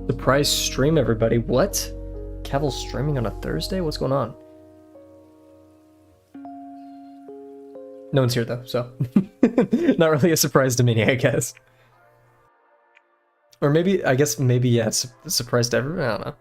Surprise stream, everybody. What? Kavel's streaming on a Thursday? What's going on? No one's here, though, so... Not really a surprise to me, I guess. Or maybe, I guess, maybe, yeah, it's a surprise to everyone. I don't know.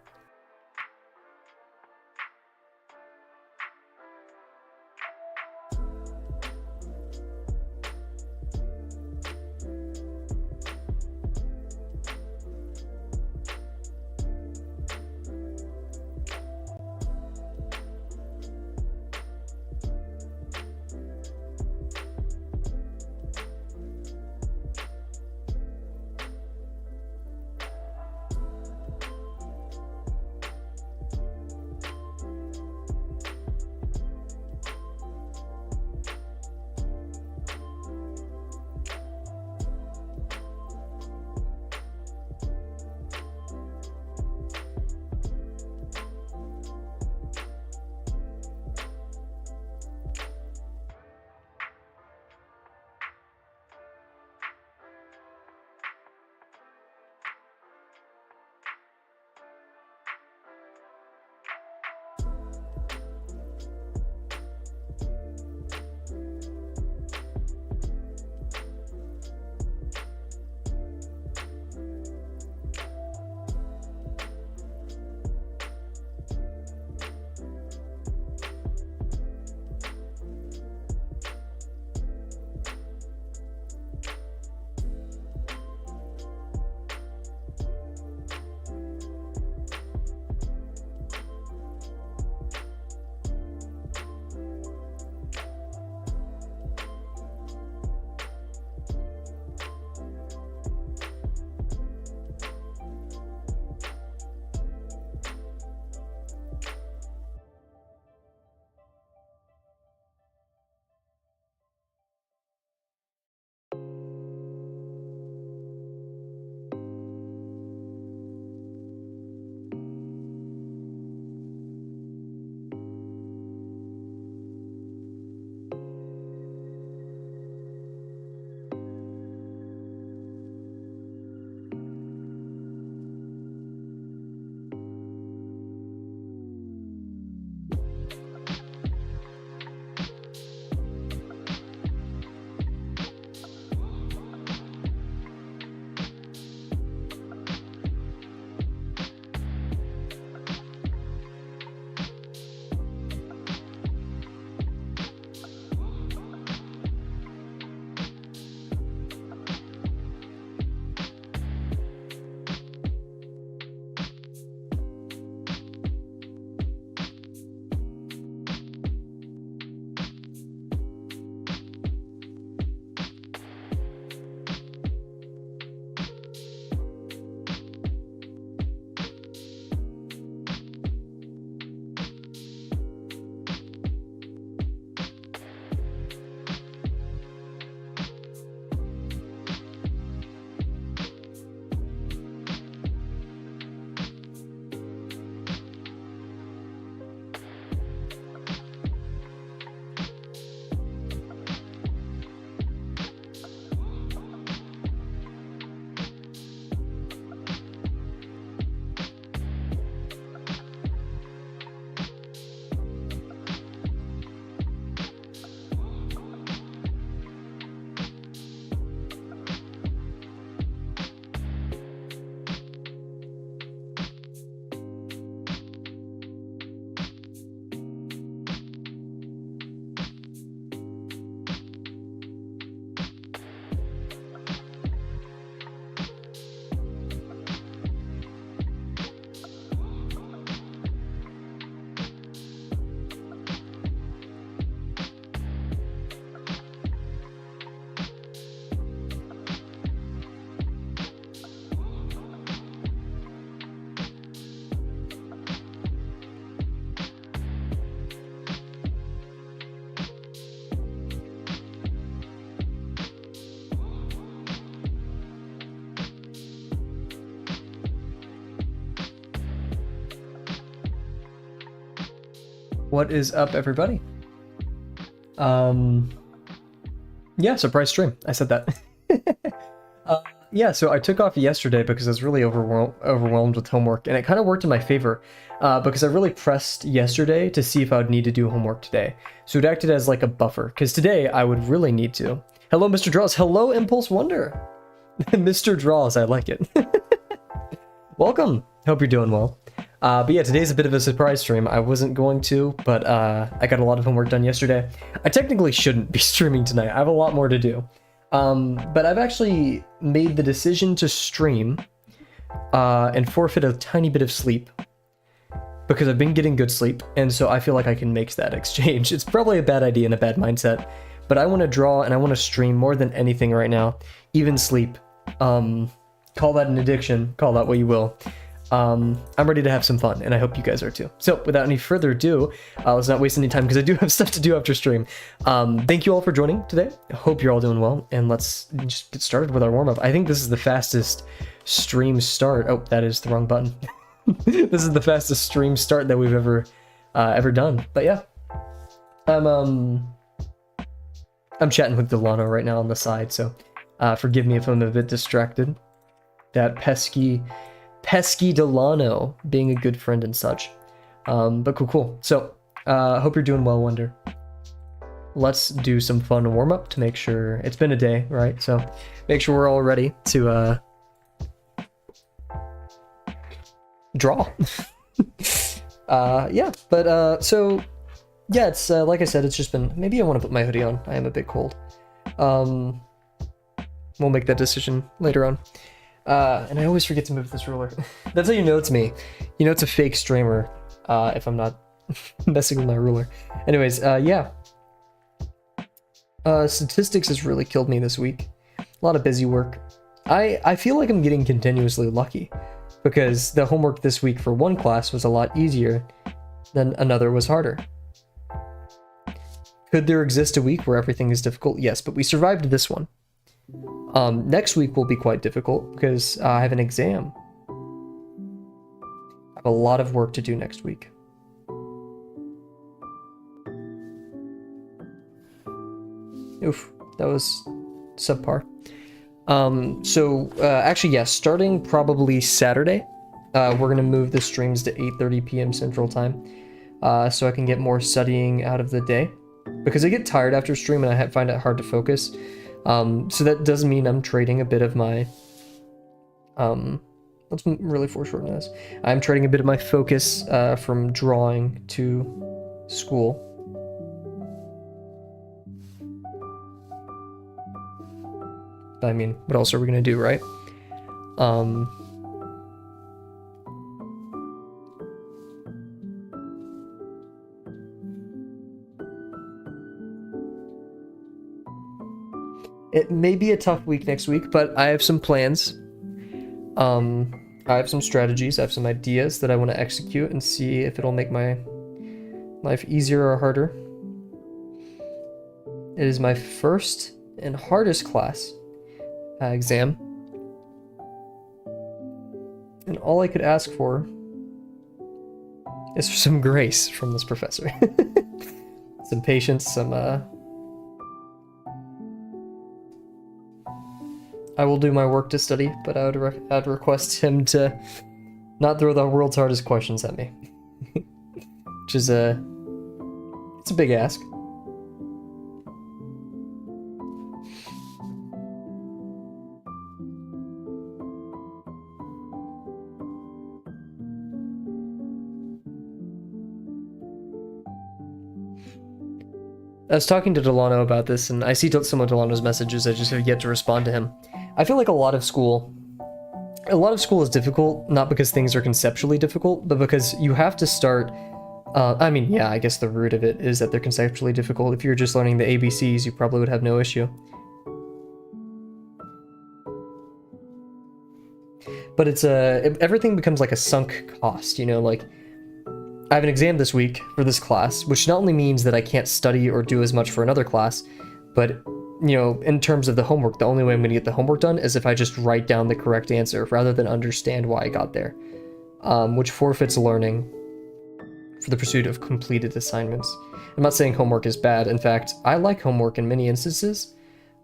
What is up, everybody? Yeah, surprise stream. I said that. Yeah, so I took off yesterday because I was really overwhelmed with homework, and it kind of worked in my favor because I really pressed yesterday to see if I would need to do homework today. So it acted as like a buffer, because today I would really need to. Hello, Mr. Draws. Hello, Impulse Wonder. Mr. Draws, I like it. Welcome. Hope you're doing well. But yeah, today's a bit of a surprise stream. I wasn't going to, but I got a lot of homework done yesterday. I technically shouldn't be streaming tonight. I have a lot more to do. But I've actually made the decision to stream and forfeit a tiny bit of sleep because I've been getting good sleep, and so I feel like I can make that exchange. It's probably a bad idea and a bad mindset, but I want to draw and I want to stream more than anything right now, even sleep. Call that an addiction, call that what you will. I'm ready to have some fun, and I hope you guys are too. So without any further ado, let's not waste any time because I do have stuff to do after stream. Thank you all for joining today. I hope you're all doing well, and let's just get started with our warm-up. I think this is the fastest stream start. Oh, that is the wrong button. This is the fastest stream start that we've ever done. But yeah, I'm chatting with Delano right now on the side, so forgive me if I'm a bit distracted. That pesky Delano being a good friend and such. But cool. So, hope you're doing well, Wonder. Let's do some fun warm-up to make sure it's been a day, right? So, make sure we're all ready to draw. Yeah, but so yeah, it's like I said, it's just been, maybe I want to put my hoodie on. I am a bit cold. We'll make that decision later on. And I always forget to move this ruler. That's how you know it's me. You know it's a fake streamer if I'm not messing with my ruler. Anyways, yeah. Statistics has really killed me this week. A lot of busy work. I feel like I'm getting continuously lucky because the homework this week for one class was a lot easier than another was harder. Could there exist a week where everything is difficult? Yes, but we survived this one. Next week will be quite difficult because I have an exam. I have a lot of work to do next week. Oof, that was subpar. Actually, yes, starting probably Saturday, we're going to move the streams to 8:30 p.m. Central Time, so I can get more studying out of the day. Because I get tired after stream and I find it hard to focus. So that does mean I'm trading a bit of my, let's really foreshorten this. I'm trading a bit of my focus from drawing to school. But I mean, what else are we gonna do, right? It may be a tough week next week, but I have some plans. I have some strategies, I have some ideas that I want to execute and see if it'll make my life easier or harder. It is my first and hardest class exam. And all I could ask for is for some grace from this professor. Some patience, some I will do my work to study, but I'd request him to not throw the world's hardest questions at me. Which is it's a big ask. I was talking to Delano about this, and I see some of Delano's messages. I just have yet to respond to him. I feel like a lot of school is difficult, not because things are conceptually difficult, but because you have to start, I mean, yeah, I guess the root of it is that they're conceptually difficult. If you're just learning the ABCs, you probably would have no issue. But it's everything becomes like a sunk cost, you know, like, I have an exam this week for this class, which not only means that I can't study or do as much for another class, but, you know, in terms of the homework, the only way I'm going to get the homework done is if I just write down the correct answer rather than understand why I got there, which forfeits learning for the pursuit of completed assignments. I'm not saying homework is bad. In fact, I like homework in many instances,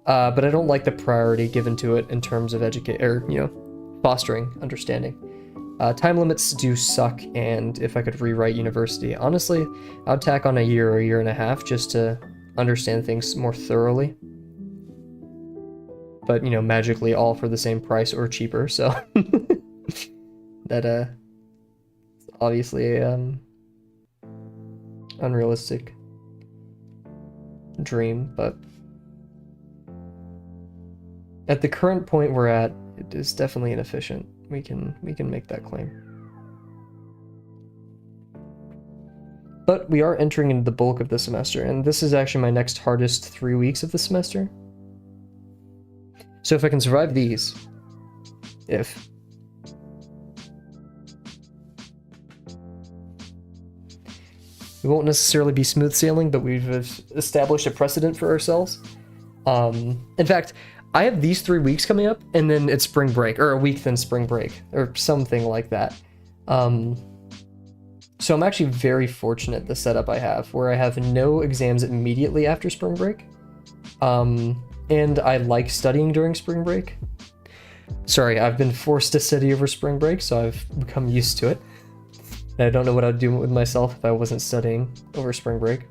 but I don't like the priority given to it in terms of fostering understanding. Time limits do suck, and if I could rewrite university, honestly, I'd tack on a year or a year and a half just to understand things more thoroughly. But, magically all for the same price or cheaper, so that, obviously a, unrealistic dream, but at the current point we're at, it is definitely inefficient. We can make that claim. But we are entering into the bulk of the semester, and this is actually my next hardest 3 weeks of the semester. So if I can survive these, it won't necessarily be smooth sailing, but we've established a precedent for ourselves. In fact, I have these 3 weeks coming up, and then it's spring break, or a week then spring break, or something like that. So I'm actually very fortunate the setup I have, where I have no exams immediately after spring break. And I like studying during spring break. Sorry, I've been forced to study over spring break, so I've become used to it. And I don't know what I'd do with myself if I wasn't studying over spring break.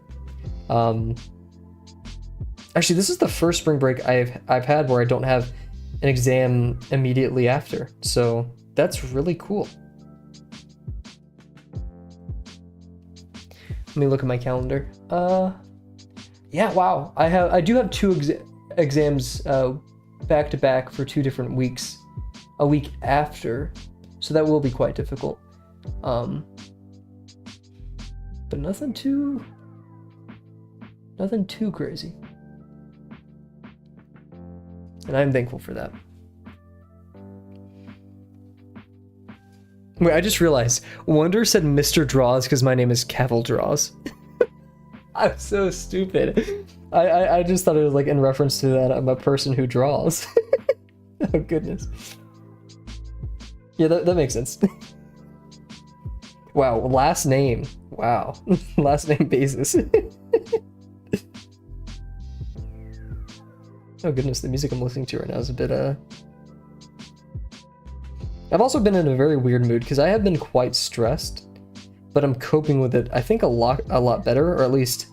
Actually, this is the first spring break I've had where I don't have an exam immediately after, so that's really cool. Let me look at my calendar. Yeah, wow. I do have 2 exams back to back for 2 different weeks, a week after, so that will be quite difficult. But nothing too crazy. And I'm thankful for that. Wait, I just realized, Wonder said Mr. Draws because my name is Kavel Draws. I'm so stupid. I just thought it was like in reference to that I'm a person who draws. Oh goodness. Yeah, that makes sense. Wow, last name. Wow. Last name basis. Oh goodness, the music I'm listening to right now is a bit I've also been in a very weird mood because I have been quite stressed, but I'm coping with it, I think, a lot better, or at least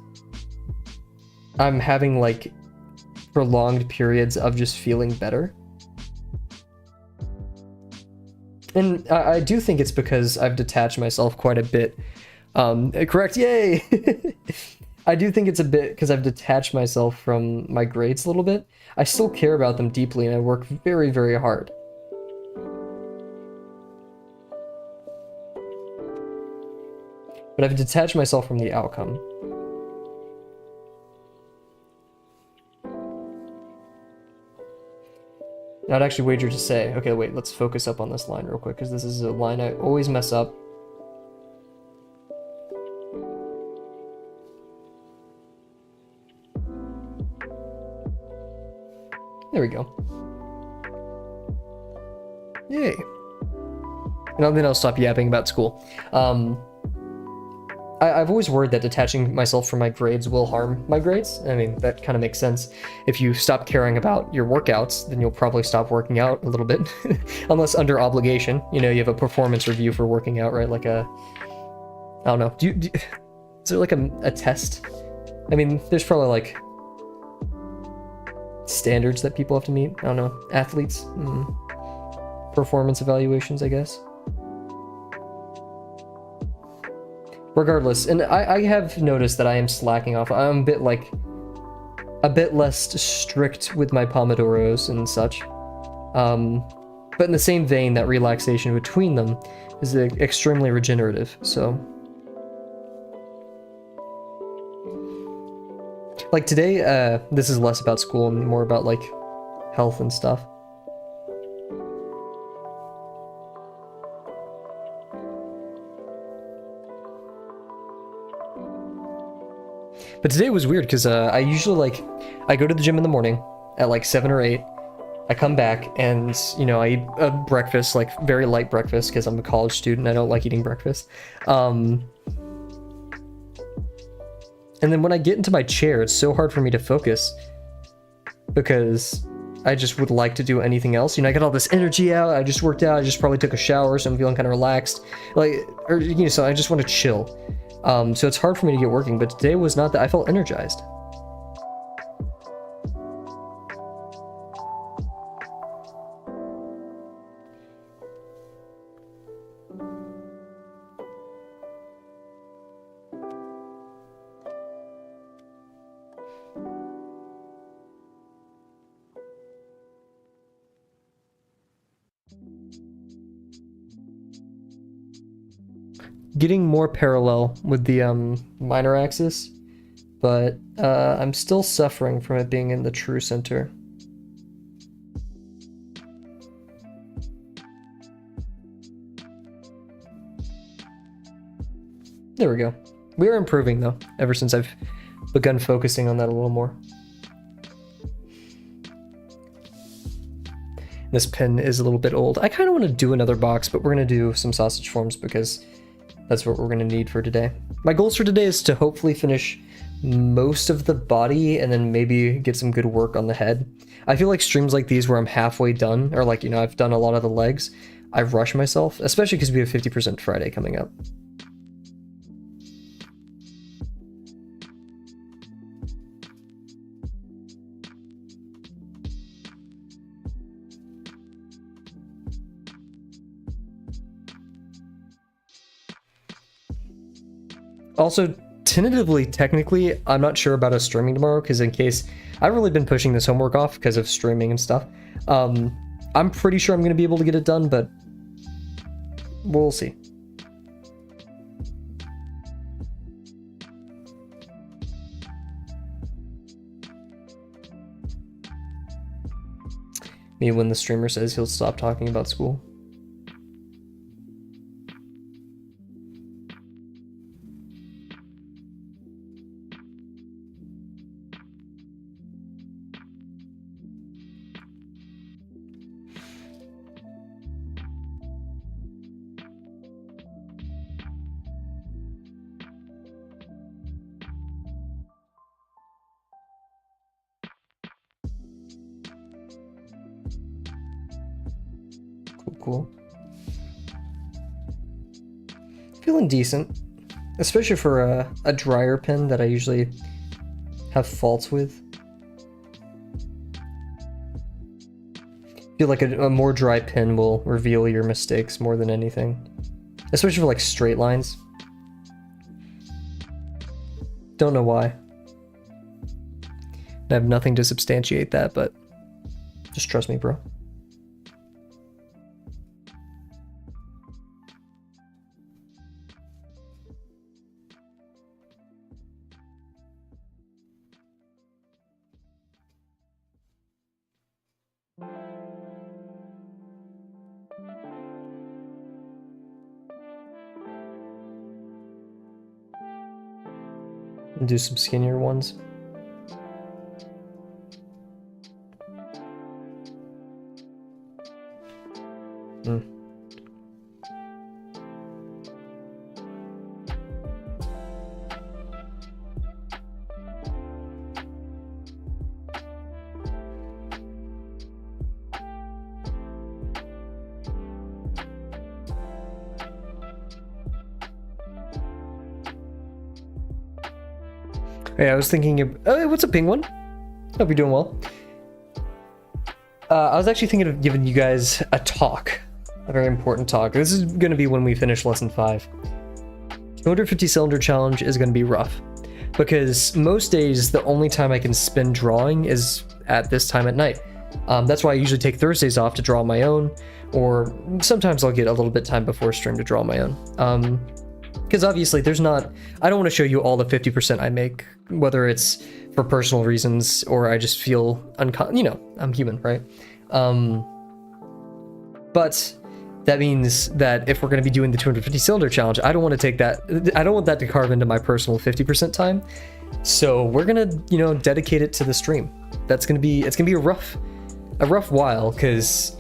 I'm having like prolonged periods of just feeling better. And I do think it's because I've detached myself quite a bit. Correct, yay! I do think it's a bit because I've detached myself from my grades a little bit. I still care about them deeply and I work very, very hard. But I've detached myself from the outcome. I'd actually wager to say, okay, wait, let's focus up on this line real quick, because this is a line I always mess up. There we go. Yay. And then I'll stop yapping about school. I've always worried that detaching myself from my grades will harm my grades. I mean, that kind of makes sense. If you stop caring about your workouts, then you'll probably stop working out a little bit. Unless under obligation, you have a performance review for working out, right? Like a, I don't know. Is there like a test? I mean, there's probably like standards that people have to meet. I don't know. Athletes. Performance evaluations, I guess. Regardless, and I have noticed that I am slacking off. I'm a bit less strict with my Pomodoros and such. But in the same vein, that relaxation between them is extremely regenerative, so. Like today, this is less about school and more about like health and stuff. But today was weird because I usually I go to the gym in the morning at like 7 or 8. I come back and, I eat a breakfast, like very light breakfast because I'm a college student. I don't like eating breakfast. And then when I get into my chair, it's so hard for me to focus. because I just would like to do anything else. You know, I got all this energy out, I just worked out, I just probably took a shower, so I'm feeling kind of relaxed. Like, or, you know, so I just want to chill. So it's hard for me to get working, but today was not that. I felt energized. Getting more parallel with the minor axis, but I'm still suffering from it being in the true center. There we go. We are improving though, ever since I've begun focusing on that a little more. This pin is a little bit old. I kind of want to do another box, but we're going to do some sausage forms because that's what we're going to need for today. My goals for today is to hopefully finish most of the body and then maybe get some good work on the head. I feel like streams like these where I'm halfway done, or like, you know, I've done a lot of the legs, I rush myself, especially because we have 50% Friday coming up. Also, tentatively, technically, I'm not sure about us streaming tomorrow, because in case, I've really been pushing this homework off because of streaming and stuff. I'm pretty sure I'm going to be able to get it done, but we'll see. Maybe when the streamer says he'll stop talking about school. Cool. Feeling decent, especially for a drier pen that I usually have faults with. I feel like a more dry pen will reveal your mistakes more than anything, especially for like straight lines. Don't know why. I have nothing to substantiate that, but just trust me, bro. Do some skinnier ones. Yeah, I was thinking of... Oh, what's up, Penguin? Hope you're doing well. I was actually thinking of giving you guys a talk. A very important talk. This is going to be when we finish Lesson 5. 250 cylinder challenge is going to be rough. Because most days, the only time I can spend drawing is at this time at night. That's why I usually take Thursdays off to draw my own. Or sometimes I'll get a little bit time before stream to draw my own. Because obviously there's not, I don't want to show you all the 50% I make, whether it's for personal reasons or I just feel you know, I'm human, right? But that means that if we're going to be doing the 250 cylinder challenge, I don't want to take that, I don't want that to carve into my personal 50% time. So we're going to, you know, dedicate it to the stream. That's going to be, it's going to be a rough while, because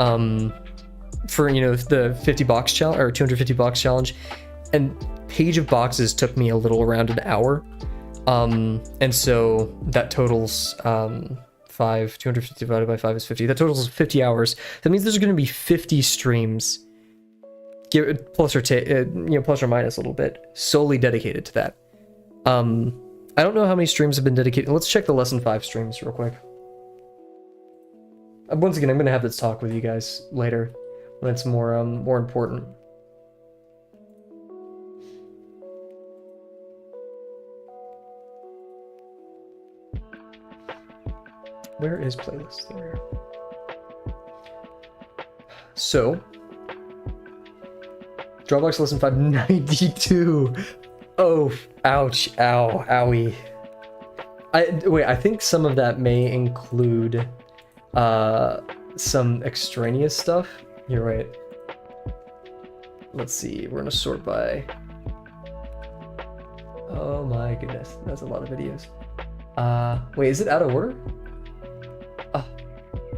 for, you know, the 50 box challenge or 250 box challenge, and page of boxes took me a little around an hour, and so that totals 5. 250 divided by 5 is 50. That totals 50 hours. That means there's going to be 50 streams, plus or minus a little bit, solely dedicated to that. I don't know how many streams have been dedicated. Let's check the lesson 5 streams real quick. Once again, I'm going to have this talk with you guys later when it's more important. Where is playlist? There. So, Dropbox lesson 592. Oh, ouch, ow, owie. I think some of that may include some extraneous stuff. You're right. Let's see, we're gonna sort by... Oh my goodness, that's a lot of videos. Wait, is it out of order? Oh,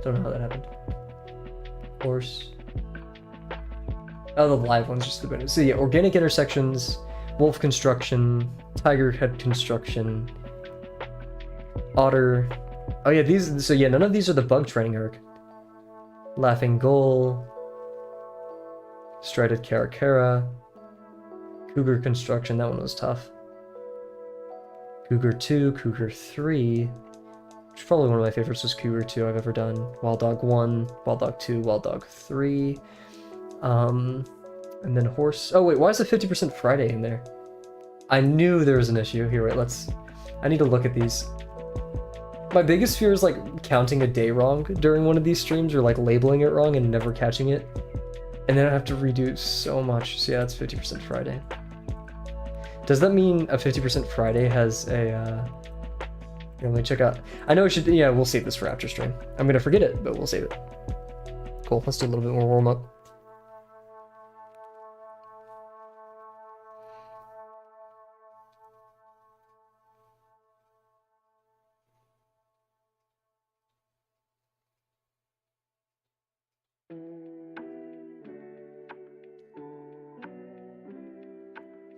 don't know how that happened. Horse. Oh, the live one's just the bonus. So yeah, organic intersections, wolf construction, tiger head construction, otter. Oh yeah, these, so yeah, none of these are the bug training arc. Laughing gull, strided caracara, cougar construction, that one was tough. Cougar 2, Cougar 3, which is probably one of my favorites was Cougar 2 I've ever done. Wild Dog 1, Wild Dog 2, Wild Dog 3. And then horse. Oh wait, why is the 50% Friday in there? I knew there was an issue. Here, wait, I need to look at these. My biggest fear is like counting a day wrong during one of these streams, or like labeling it wrong and never catching it. And then I have to redo so much. So yeah, it's 50% Friday. Does that mean a 50% Friday has a, here, let me check out. I know it should, yeah, we'll save this for after stream. I'm gonna forget it, but we'll save it. Cool, let's do a little bit more warm up.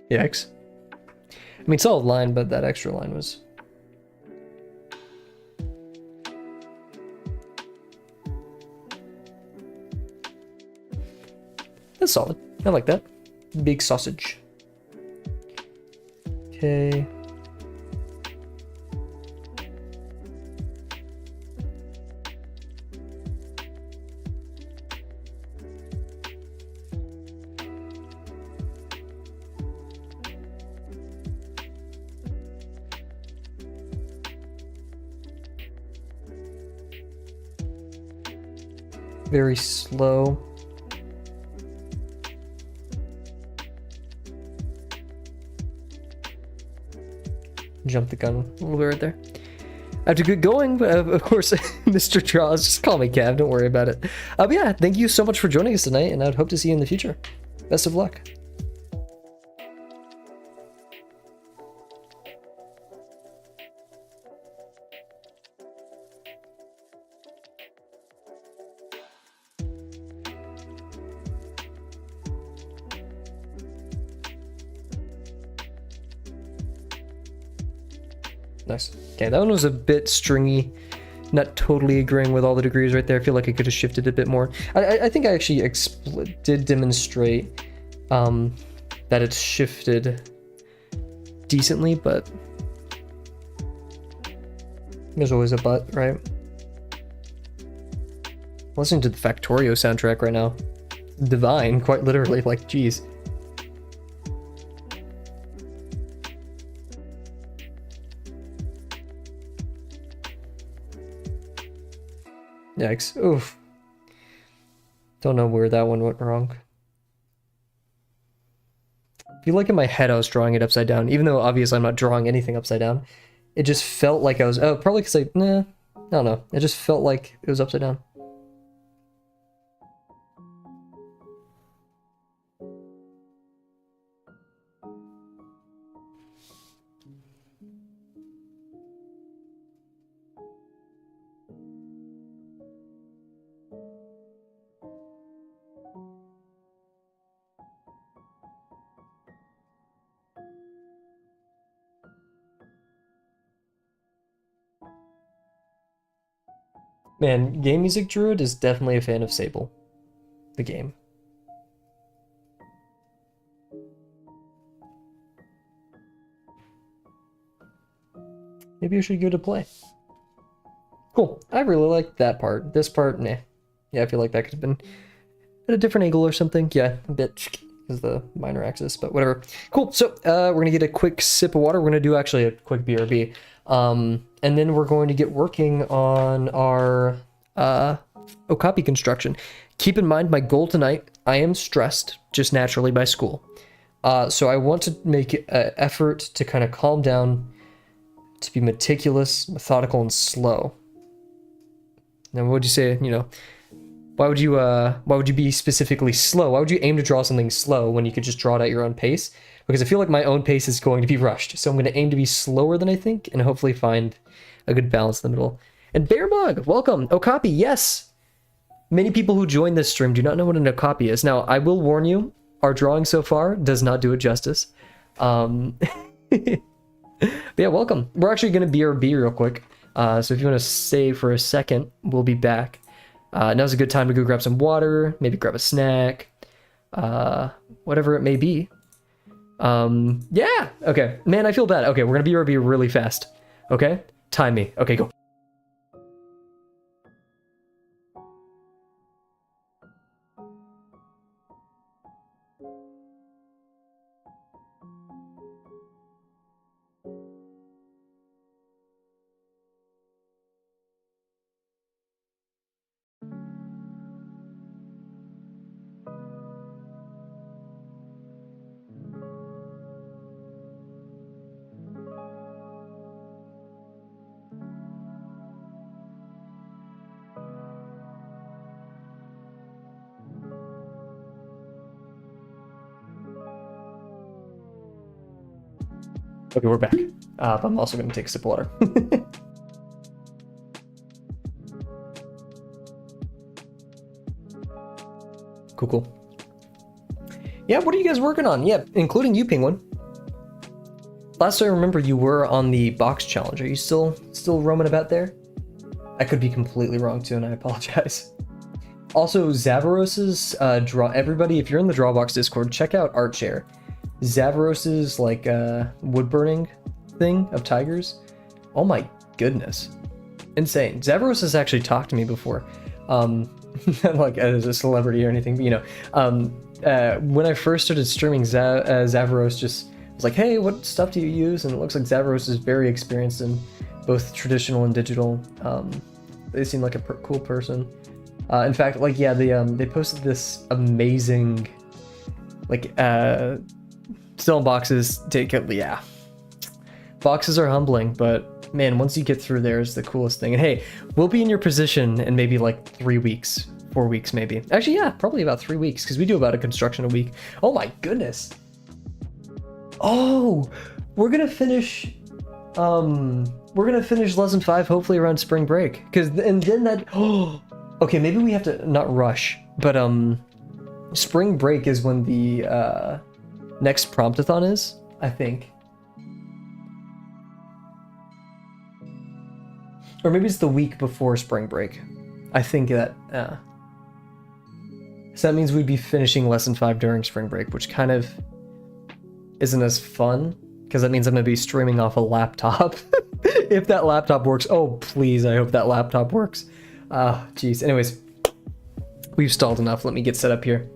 Yikes. I mean, solid line, but that extra line was... That's solid. I like that. Big sausage. Okay. Very slow. Jump the gun a little bit right there. I have to get going, but of course, Mr. Draws, just call me Cav, don't worry about it. But yeah, thank you so much for joining us tonight, and I'd hope to see you in the future. Best of luck. Nice. Okay, that one was a bit stringy. Not totally agreeing with all the degrees right there. I feel like I could have shifted a bit more. I think I actually did demonstrate that it's shifted decently, but there's always a but, right? Listening to the Factorio soundtrack right now. Divine, quite literally, like, geez. Yikes. Oof. Don't know where that one went wrong. I feel like in my head I was drawing it upside down, even though obviously I'm not drawing anything upside down. It just felt like I was, oh, probably because I don't know. It just felt like it was upside down. Man, Game Music Druid is definitely a fan of Sable, the game. Maybe I should give it a play. Cool. I really like that part. This part, nah. Yeah, I feel like that could have been at a different angle or something. Yeah, a bit is the minor axis, but whatever. Cool. So we're gonna get a quick sip of water. We're gonna do actually a quick BRB, and then we're going to get working on our Okapi construction. Keep in mind, my goal tonight, I am stressed just naturally by school, so I want to make an effort to kind of calm down, to be meticulous, methodical, and slow. Now, what would you say? You know, why would you be specifically slow? Why would you aim to draw something slow when you could just draw it at your own pace? Because I feel like my own pace is going to be rushed, so I'm going to aim to be slower than I think, and hopefully find a good balance in the middle. And Bearbug, welcome. Okapi, yes. Many people who join this stream do not know what an Okapi is. Now, I will warn you, our drawing so far does not do it justice. But yeah, welcome. We're actually going to BRB real quick. So if you want to stay for a second, we'll be back. Now's a good time to go grab some water, maybe grab a snack, whatever it may be. Yeah, okay. Man, I feel bad. Okay, we're going to BRB really fast. Okay? Time me. Okay, go. Okay, we're back. But I'm also going to take a sip of water. Cool. Yeah, what are you guys working on? Yeah, including you, Penguin. Last I remember, you were on the box challenge. Are you still roaming about there? I could be completely wrong too, and I apologize. Also, Zavaros's draw. Everybody, if you're in the Drawbox Discord, check out ArtShare. Zavaros's like wood burning thing of tigers. Oh my goodness, insane. Zavaros has actually talked to me before, not like as a celebrity or anything, but you know, when I first started streaming, Zavaros just was like, "Hey, what stuff do you use?" And it looks like Zavaros is very experienced in both traditional and digital. They seem like a cool person. In fact, like yeah, they posted this amazing like still boxes. Yeah, boxes are humbling, but man, once you get through there is the coolest thing. And hey, we'll be in your position in maybe like 3 weeks, 4 weeks maybe. Actually, yeah, probably about 3 weeks, because we do about a construction a week. Oh my goodness. Oh, we're gonna finish lesson 5 hopefully around spring break, and then that okay, maybe we have to not rush, but spring break is when the next promptathon is, I think. Or maybe it's the week before spring break. I think that so that means we'd be finishing lesson 5 during spring break, which kind of isn't as fun, because that means I'm gonna be streaming off a laptop. If that laptop works. Oh please, I hope that laptop works. Geez. Anyways, we've stalled enough. Let me get set up here.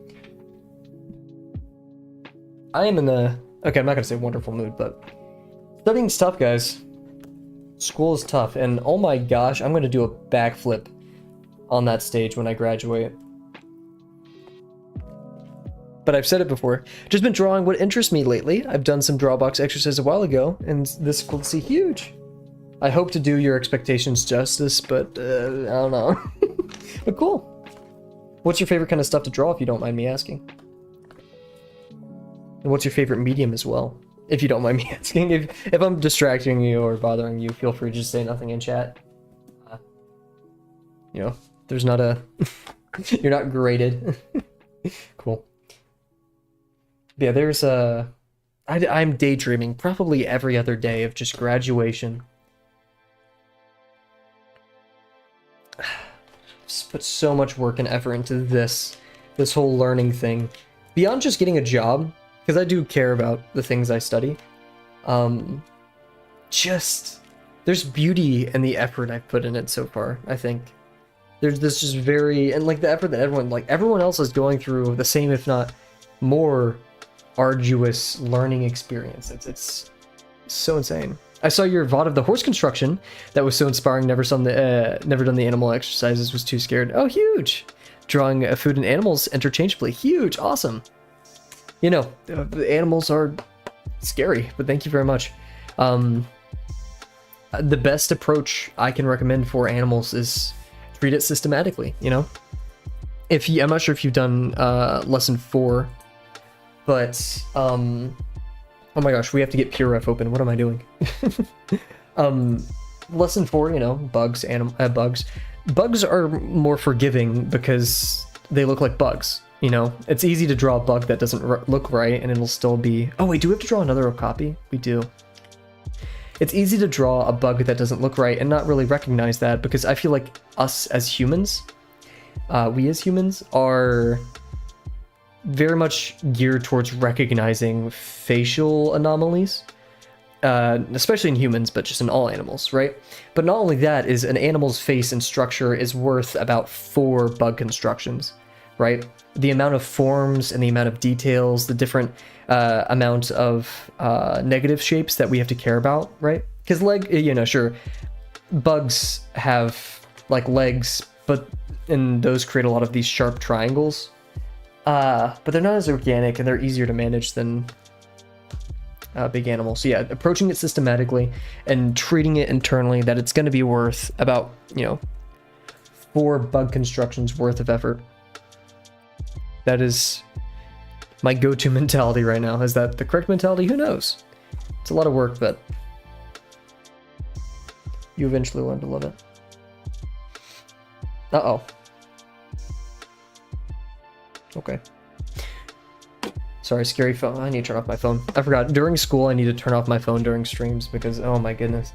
I am in the okay, I'm not gonna say wonderful mood, but studying's tough, guys. School is tough, and oh my gosh, I'm gonna do a backflip on that stage when I graduate. But I've said it before, just been drawing what interests me lately. I've done some drawbox exercise a while ago, and this is cool to see. Huge. I hope to do your expectations justice, but I don't know. But cool. What's your favorite kind of stuff to draw, if you don't mind me asking? And what's your favorite medium as well, if you don't mind me asking? If I'm distracting you or bothering you, feel free to just say nothing in chat. You know, there's not a... You're not graded. Cool. Yeah, there's a... I'm daydreaming probably every other day of just graduation. put so much work and effort into this whole learning thing. Beyond just getting a job, because I do care about the things I study. There's beauty in the effort I've put in it so far, I think. There's this just and like the effort that everyone else is going through the same, if not more, arduous learning experience. It's so insane. I saw your VOD of the horse construction. That was so inspiring. Never done the animal exercises. Was too scared. Oh, huge! Drawing food and animals interchangeably. Huge, awesome. You know, the animals are scary, but thank you very much. The best approach I can recommend for animals is treat it systematically. You know, I'm not sure if you've done lesson 4, but oh my gosh, we have to get PureRef open. What am I doing? Lesson 4, you know, bugs. Bugs are more forgiving because they look like bugs. You know, it's easy to draw a bug that doesn't look right, and it'll still be. Oh wait, do we have to draw another Okapi? We do. It's easy to draw a bug that doesn't look right and not really recognize that, because I feel like us as humans, we as humans are very much geared towards recognizing facial anomalies, especially in humans, but just in all animals, right? But not only that, is an animal's face and structure is worth about 4 bug constructions, right? The amount of forms and the amount of details, the different amount of negative shapes that we have to care about, right? Because sure, bugs have like legs, and those create a lot of these sharp triangles. But they're not as organic, and they're easier to manage than big animals. So yeah, approaching it systematically and treating it internally, that it's going to be worth about 4 bug constructions worth of effort. That is my go-to mentality right now. Is that the correct mentality? Who knows? It's a lot of work, but you eventually learn to love it. Uh-oh. Okay. Sorry, scary phone. I need to turn off my phone. I forgot. During school, I need to turn off my phone during streams because, oh my goodness.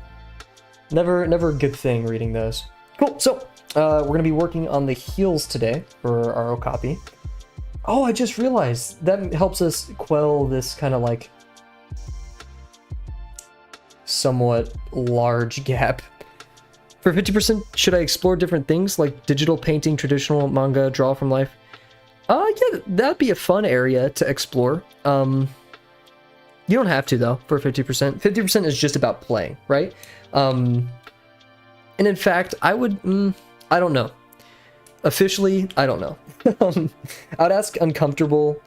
Never a good thing reading those. Cool. So, we're going to be working on the heels today for our Okapi. Oh, I just realized that helps us quell this kind of like somewhat large gap. For 50%, should I explore different things like digital painting, traditional manga, draw from life? Yeah, that'd be a fun area to explore. You don't have to though for 50%. 50% is just about playing, right? And in fact, I would, I don't know. Officially, I don't know. I would ask Uncomfortable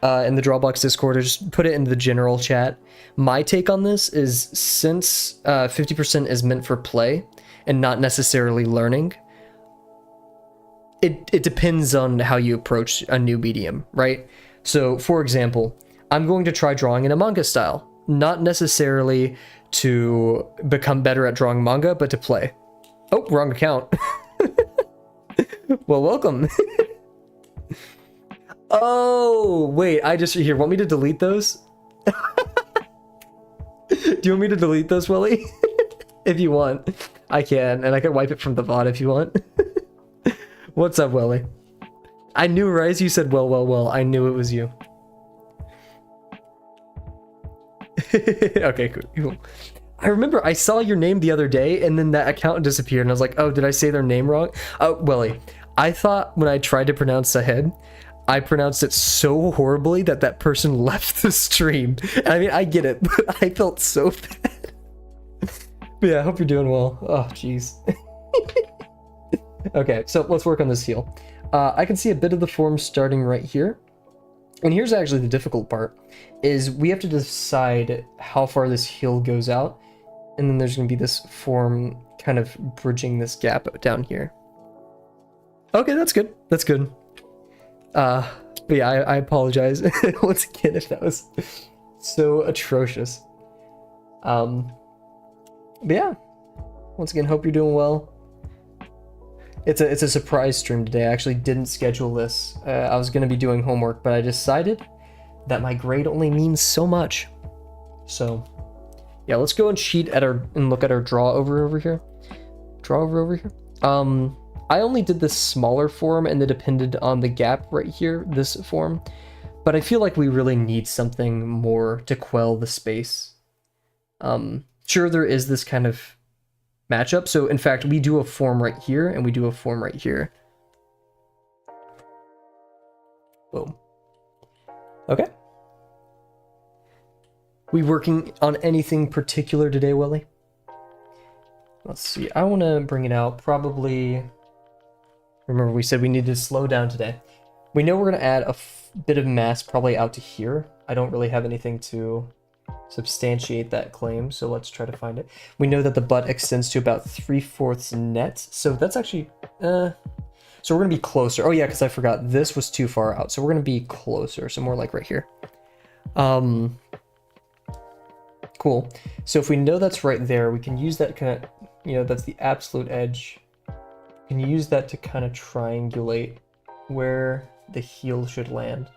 in the Drawbox Discord, or just put it in the general chat. My take on this is, since 50% is meant for play and not necessarily learning, it depends on how you approach a new medium, right? So, for example, I'm going to try drawing in a manga style, not necessarily to become better at drawing manga, but to play. Oh, wrong account. Well, welcome. Oh, wait, here, want me to delete those? Do you want me to delete those, Willie? If you want, I can, and I can wipe it from the VOD if you want. What's up, Willie? I knew, right? You said, well, I knew it was you. Okay, cool. I remember I saw your name the other day, and then that account disappeared, and I was like, oh, did I say their name wrong? Oh, Willie, I thought when I tried to pronounce Sahed, I pronounced it so horribly that person left the stream. I mean, I get it, but I felt so bad. But yeah, I hope you're doing well. Oh, jeez. Okay, so let's work on this heel. I can see a bit of the form starting right here. And here's actually the difficult part, is we have to decide how far this heel goes out. And then there's going to be this form kind of bridging this gap down here. Okay, that's good. That's good. But yeah, I apologize once again if that was so atrocious. But yeah, once again, hope you're doing well. It's a surprise stream today. I actually didn't schedule this. I was going to be doing homework, but I decided that my grade only means so much. So yeah, let's go and look at our draw over here. Draw over here. I only did this smaller form and it depended on the gap right here, this form. But I feel like we really need something more to quell the space. Sure, there is this kind of matchup. So in fact, we do a form right here and we do a form right here. Boom. Okay. We working on anything particular today, Willie? Let's see. I want to bring it out probably... Remember, we said we need to slow down today. We know we're going to add a bit of mass probably out to here. I don't really have anything to substantiate that claim, so let's try to find it. We know that the butt extends to about 3/4 net, so that's actually... so we're going to be closer. Oh yeah, because I forgot. This was too far out, so we're going to be closer, so more like right here. Cool. So if we know that's right there, we can use that kind of, you know, that's the absolute edge. We can use that to kind of triangulate where the heel should land.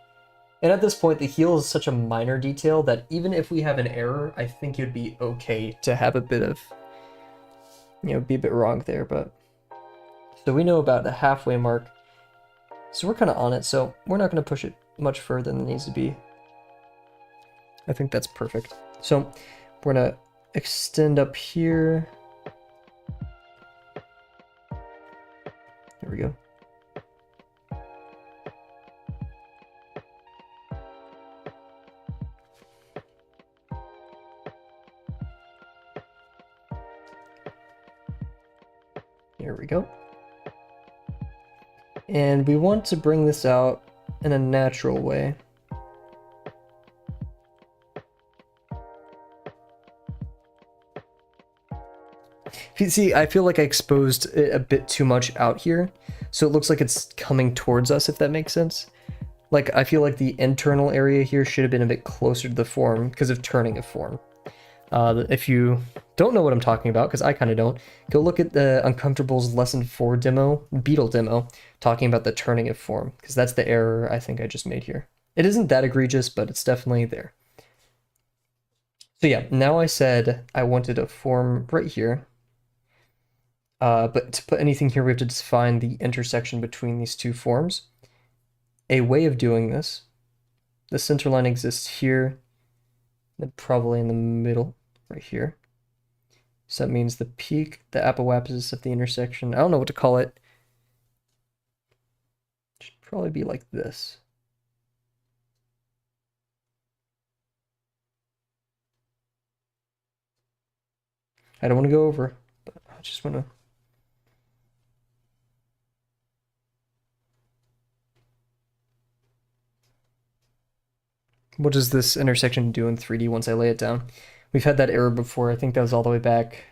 And at this point, the heel is such a minor detail that even if we have an error, I think it'd be okay to have a bit of, you know, be a bit wrong there, but... So we know about the halfway mark. So we're kind of on it, so we're not going to push it much further than it needs to be. I think that's perfect. So we're going to extend up here. There we go. There we go. And we want to bring this out in a natural way. See, I feel like I exposed it a bit too much out here, so it looks like it's coming towards us, if that makes sense. Like, I feel like the internal area here should have been a bit closer to the form because of turning a form. If you don't know what I'm talking about, because I kind of don't, go look at the Uncomfortable's Lesson 4 demo, Beetle demo, talking about the turning of form, because that's the error I think I just made here. It isn't that egregious, but it's definitely there. So yeah, now I said I wanted a form right here. But to put anything here, we have to define the intersection between these two forms. A way of doing this, the center line exists here, then probably in the middle, right here. So that means the peak, the apoapsis of the intersection, I don't know what to call it. Should probably be like this. I don't want to go over, but I just want to... What does this intersection do in 3D once I lay it down? We've had that error before. I think that was all the way back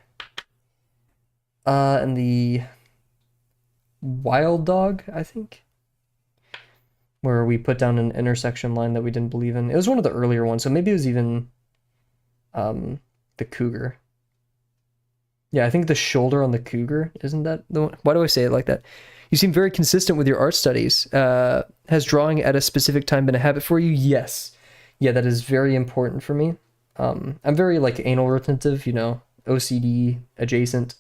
in the Wild Dog, I think, where we put down an intersection line that we didn't believe in. It was one of the earlier ones, so maybe it was even the Cougar. Yeah, I think the shoulder on the Cougar, isn't that the one? Why do I say it like that? You seem very consistent with your art studies. Has drawing at a specific time been a habit for you? Yes. Yeah, that is very important for me. I'm very like anal retentive, you know, OCD adjacent.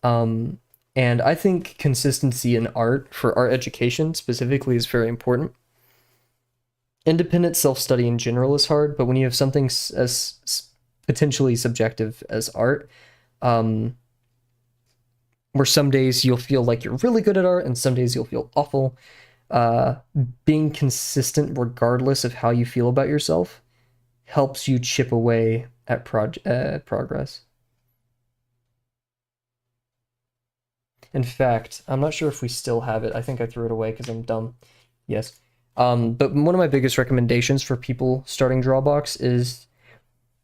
And I think consistency in art for art education specifically is very important. Independent self-study in general is hard, but when you have something as potentially subjective as art, where some days you'll feel like you're really good at art and some days you'll feel awful, being consistent regardless of how you feel about yourself helps you chip away at progress. In fact, I'm not sure if we still have it. I think I threw it away because I'm dumb. Yes. But one of my biggest recommendations for people starting Drawbox is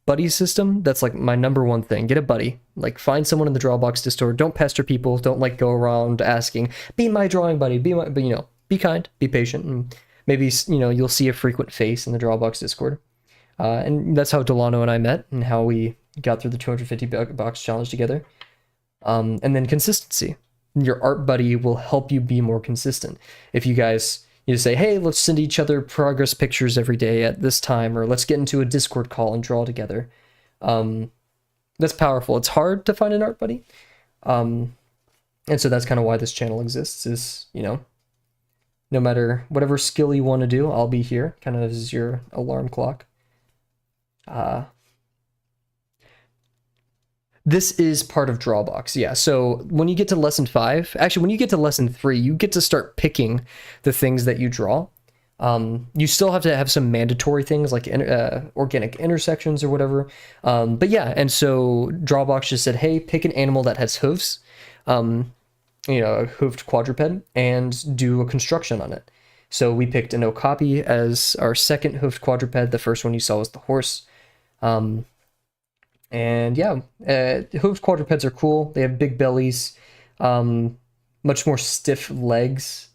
buddy system. That's like my number one thing. Get a buddy. Like, find someone in the Drawbox Discord. Don't pester people. Don't like go around asking, be my drawing buddy, but you know, be kind, be patient, and maybe, you know, you'll see a frequent face in the Drawbox Discord. And that's how Delano and I met and how we got through the 250 box challenge together. And then consistency. Your art buddy will help you be more consistent. If you guys, you say, hey, let's send each other progress pictures every day at this time, or let's get into a Discord call and draw together. That's powerful. It's hard to find an art buddy. And so that's kind of why this channel exists is, you know, no matter whatever skill you want to do, I'll be here, kind of as your alarm clock. This is part of Drawbox, yeah. So when you get to lesson 5, actually when you get to lesson 3, you get to start picking the things that you draw. You still have to have some mandatory things like organic intersections or whatever. But yeah, and so Drawbox just said, hey, pick an animal that has hooves, you know, a hoofed quadruped, and do a construction on it. So we picked an Okapi as our second hoofed quadruped. The first one you saw was the horse. And yeah, hoofed quadrupeds are cool. They have big bellies, much more stiff legs,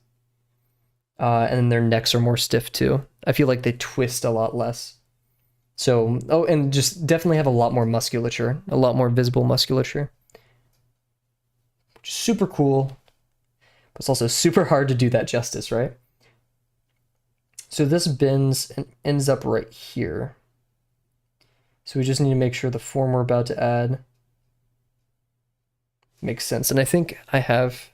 and their necks are more stiff too. I feel like they twist a lot less. So, oh, and just definitely have a lot more musculature, a lot more visible musculature. Which is super cool, but it's also super hard to do that justice, right? So this bends and ends up right here. So we just need to make sure the form we're about to add makes sense. And I think I have...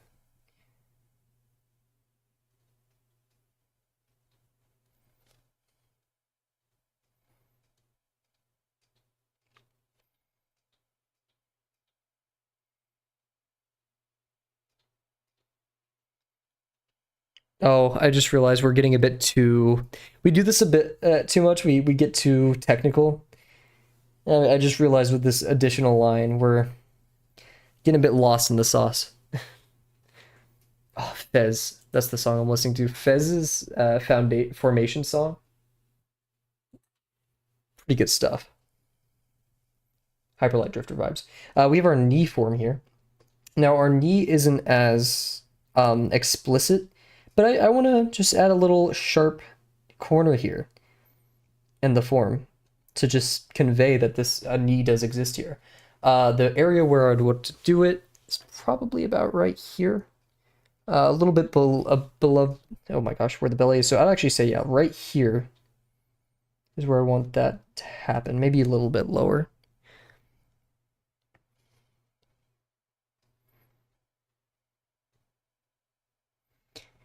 Oh, I just realized we're getting a bit too... We do this a bit too much. We get too technical. I just realized with this additional line, we're getting a bit lost in the sauce. Oh, Fez. That's the song I'm listening to. Fez's formation song. Pretty good stuff. Hyperlight Drifter vibes. We have our knee form here. Now, our knee isn't as explicit, but I want to just add a little sharp corner here in the form to just convey that this knee does exist here. The area where I'd want to do it is probably about right here. A little bit below, oh my gosh, where the belly is. So I'd actually say, yeah, right here is where I want that to happen. Maybe a little bit lower.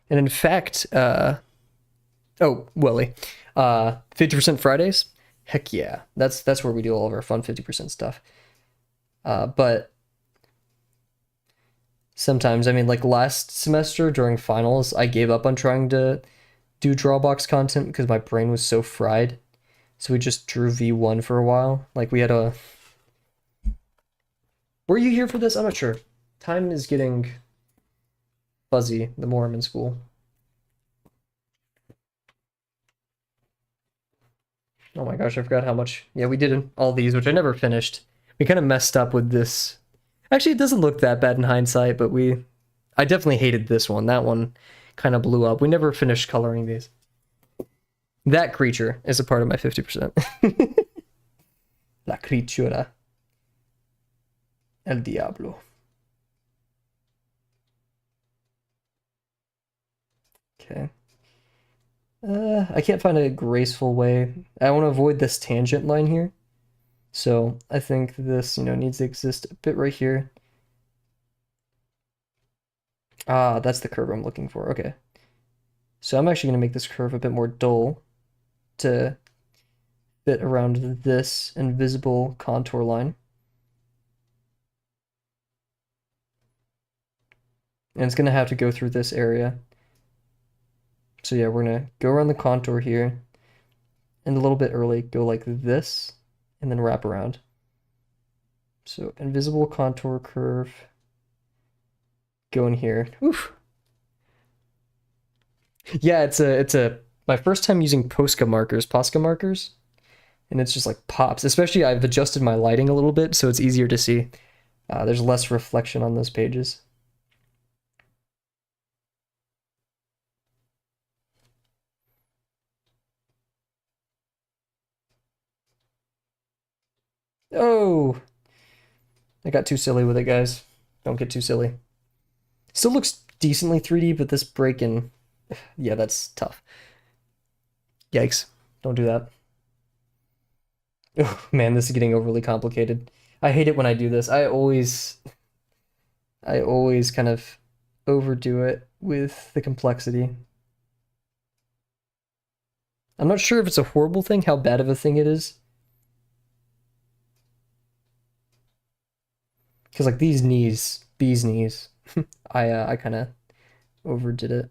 And in fact, oh, Willie, 50% Fridays? Heck yeah, that's where we do all of our fun 50% stuff. But sometimes, I mean, like last semester during finals, I gave up on trying to do Drawbox content because my brain was so fried. So we just drew V1 for a while. Like we had a... Were you here for this? I'm not sure. Time is getting fuzzy the more I'm in school. Oh my gosh, I forgot how much. Yeah, we did all these, which I never finished. We kind of messed up with this. Actually, it doesn't look that bad in hindsight, but I definitely hated this one. That one kind of blew up. We never finished coloring these. That creature is a part of my 50%. La criatura. El diablo. Okay. I can't find a graceful way. I want to avoid this tangent line here. So I think this, needs to exist a bit right here. Ah, that's the curve I'm looking for. Okay. So I'm actually going to make this curve a bit more dull to fit around this invisible contour line. And it's going to have to go through this area. So yeah, we're going to go around the contour here. And a little bit early, go like this, and then wrap around. So invisible contour curve. Go in here. Oof. Yeah, it's my first time using Posca markers, and it's just like pops. Especially I've adjusted my lighting a little bit, so it's easier to see. There's less reflection on those pages. Oh, I got too silly with it, guys. Don't get too silly. Still looks decently 3D, but this break in, yeah, that's tough. Yikes! Don't do that. Oh man, this is getting overly complicated. I hate it when I do this. I always kind of overdo it with the complexity. I'm not sure if it's a horrible thing, how bad of a thing it is. Because like these knees, bees knees, I kind of overdid it.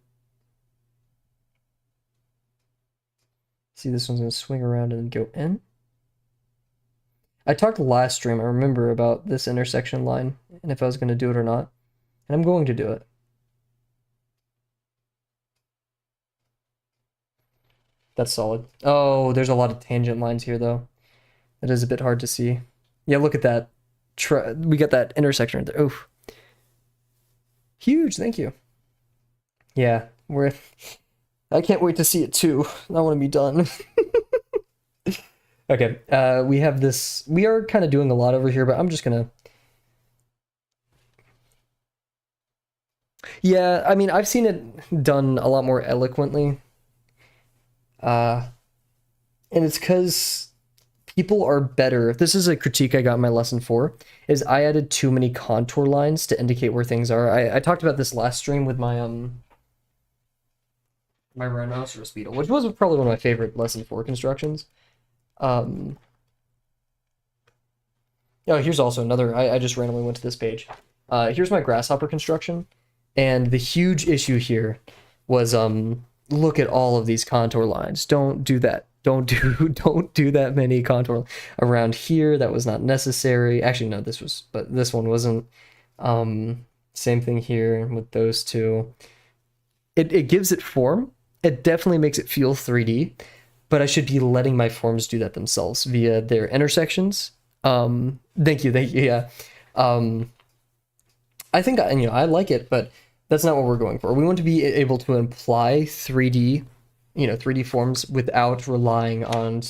See, this one's gonna swing around and go in. I talked last stream, I remember, about this intersection line and if I was gonna do it or not. And I'm going to do it. That's solid. Oh, there's a lot of tangent lines here though. That is a bit hard to see. Yeah, look at that. We got that intersection right there. Oof. Huge, thank you. Yeah, I can't wait to see it too. I want to be done. Okay, we have this. We are kind of doing a lot over here, but I'm just gonna. Yeah, I mean, I've seen it done a lot more eloquently. Uh, and it's because people are better. This is a critique I got in my lesson 4, is I added too many contour lines to indicate where things are. I talked about this last stream with my my rhinoceros beetle, which was probably one of my favorite lesson 4 constructions. Oh, here's also another. I just randomly went to this page. Here's my grasshopper construction, and the huge issue here was look at all of these contour lines. Don't do that. Don't do that many contour around here. That was not necessary. Actually, no, but this one wasn't. Same thing here with those two. It gives it form. It definitely makes it feel 3D, but I should be letting my forms do that themselves via their intersections. Thank you, yeah. I think I like it, but that's not what we're going for. We want to be able to imply 3D, 3D forms without relying on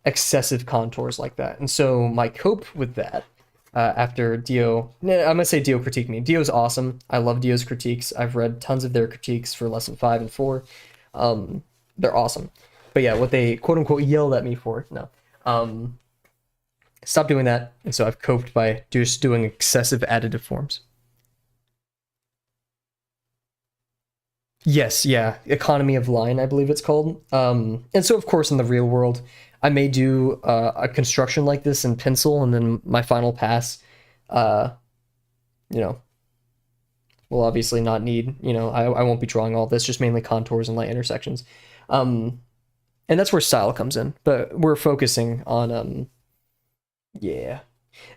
excessive contours like that. And so my cope with that, after Dio, I'm gonna say Dio critiqued me. Dio's awesome. I love Dio's critiques. I've read tons of their critiques for lesson 5 and 4. They're awesome. But yeah, what they quote unquote yelled at me for, no. Stop doing that. And so I've coped by just doing excessive additive forms. Yes, yeah, economy of line, I believe it's called. And so, of course, in the real world, I may do a construction like this in pencil, and then my final pass, will obviously not need, I won't be drawing all this, just mainly contours and light intersections. And that's where style comes in, but we're focusing on, yeah.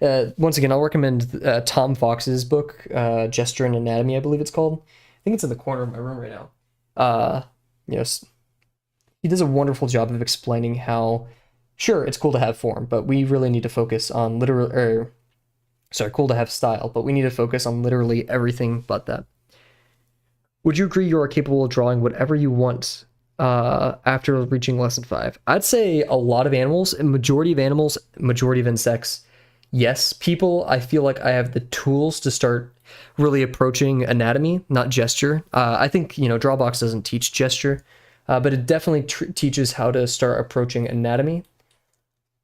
Once again, I'll recommend Tom Fox's book, Gesture and Anatomy, I believe it's called. I think it's in the corner of my room right now. He does a wonderful job of explaining how, sure, it's cool to have form, but we really need to focus on cool to have style, but we need to focus on literally everything but that. Would you agree you are capable of drawing whatever you want after reaching lesson 5? I'd say a lot of animals, and majority of insects. Yes, people, I feel like I have the tools to start really approaching anatomy, not gesture. I think, Drawbox doesn't teach gesture, but it definitely teaches how to start approaching anatomy.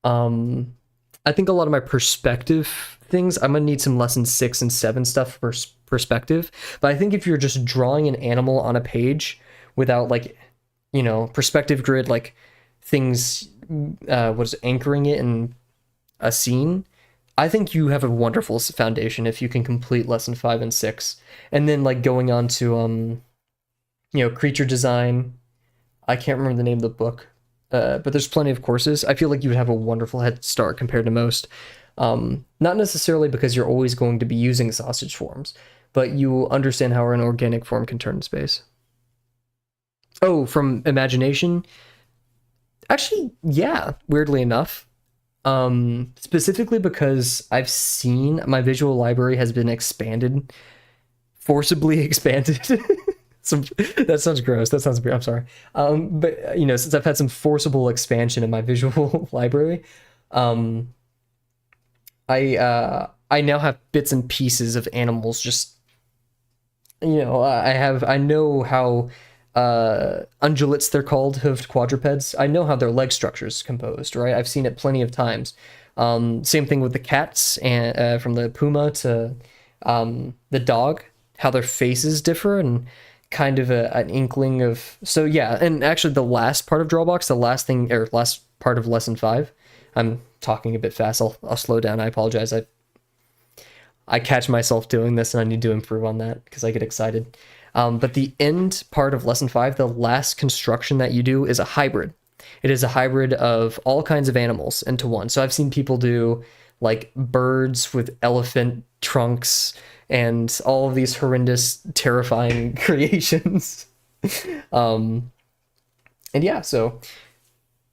I think a lot of my perspective things, I'm going to need some lesson 6 and 7 stuff for perspective. But I think if you're just drawing an animal on a page without, perspective grid, things, anchoring it in a scene, I think you have a wonderful foundation if you can complete lesson 5 and 6. And then going on to, creature design. I can't remember the name of the book, but there's plenty of courses. I feel like you would have a wonderful head start compared to most. Not necessarily because you're always going to be using sausage forms, but you understand how an organic form can turn in space. Oh, from imagination? Actually, yeah, weirdly enough. Specifically because I've seen my visual library has been forcibly expanded. That sounds gross. That sounds weird. I'm sorry. But since I've had some forcible expansion in my visual library, I now have bits and pieces of animals. Just I know how ungulates, they're called, hoofed quadrupeds. I know how their leg structure is composed, right? I've seen it plenty of times. Same thing with the cats, and from the puma to The dog, how their faces differ, and kind of an inkling of. So yeah, and actually the last part of Drawbox, the last thing or last part of lesson 5. I'm talking a bit fast. I'll slow down. I apologize. I catch myself doing this, and I need to improve on that because I get excited. But the end part of lesson 5, the last construction that you do, is a hybrid. It is a hybrid of all kinds of animals into one. So I've seen people do like birds with elephant trunks and all of these horrendous, terrifying creations. um, and yeah, so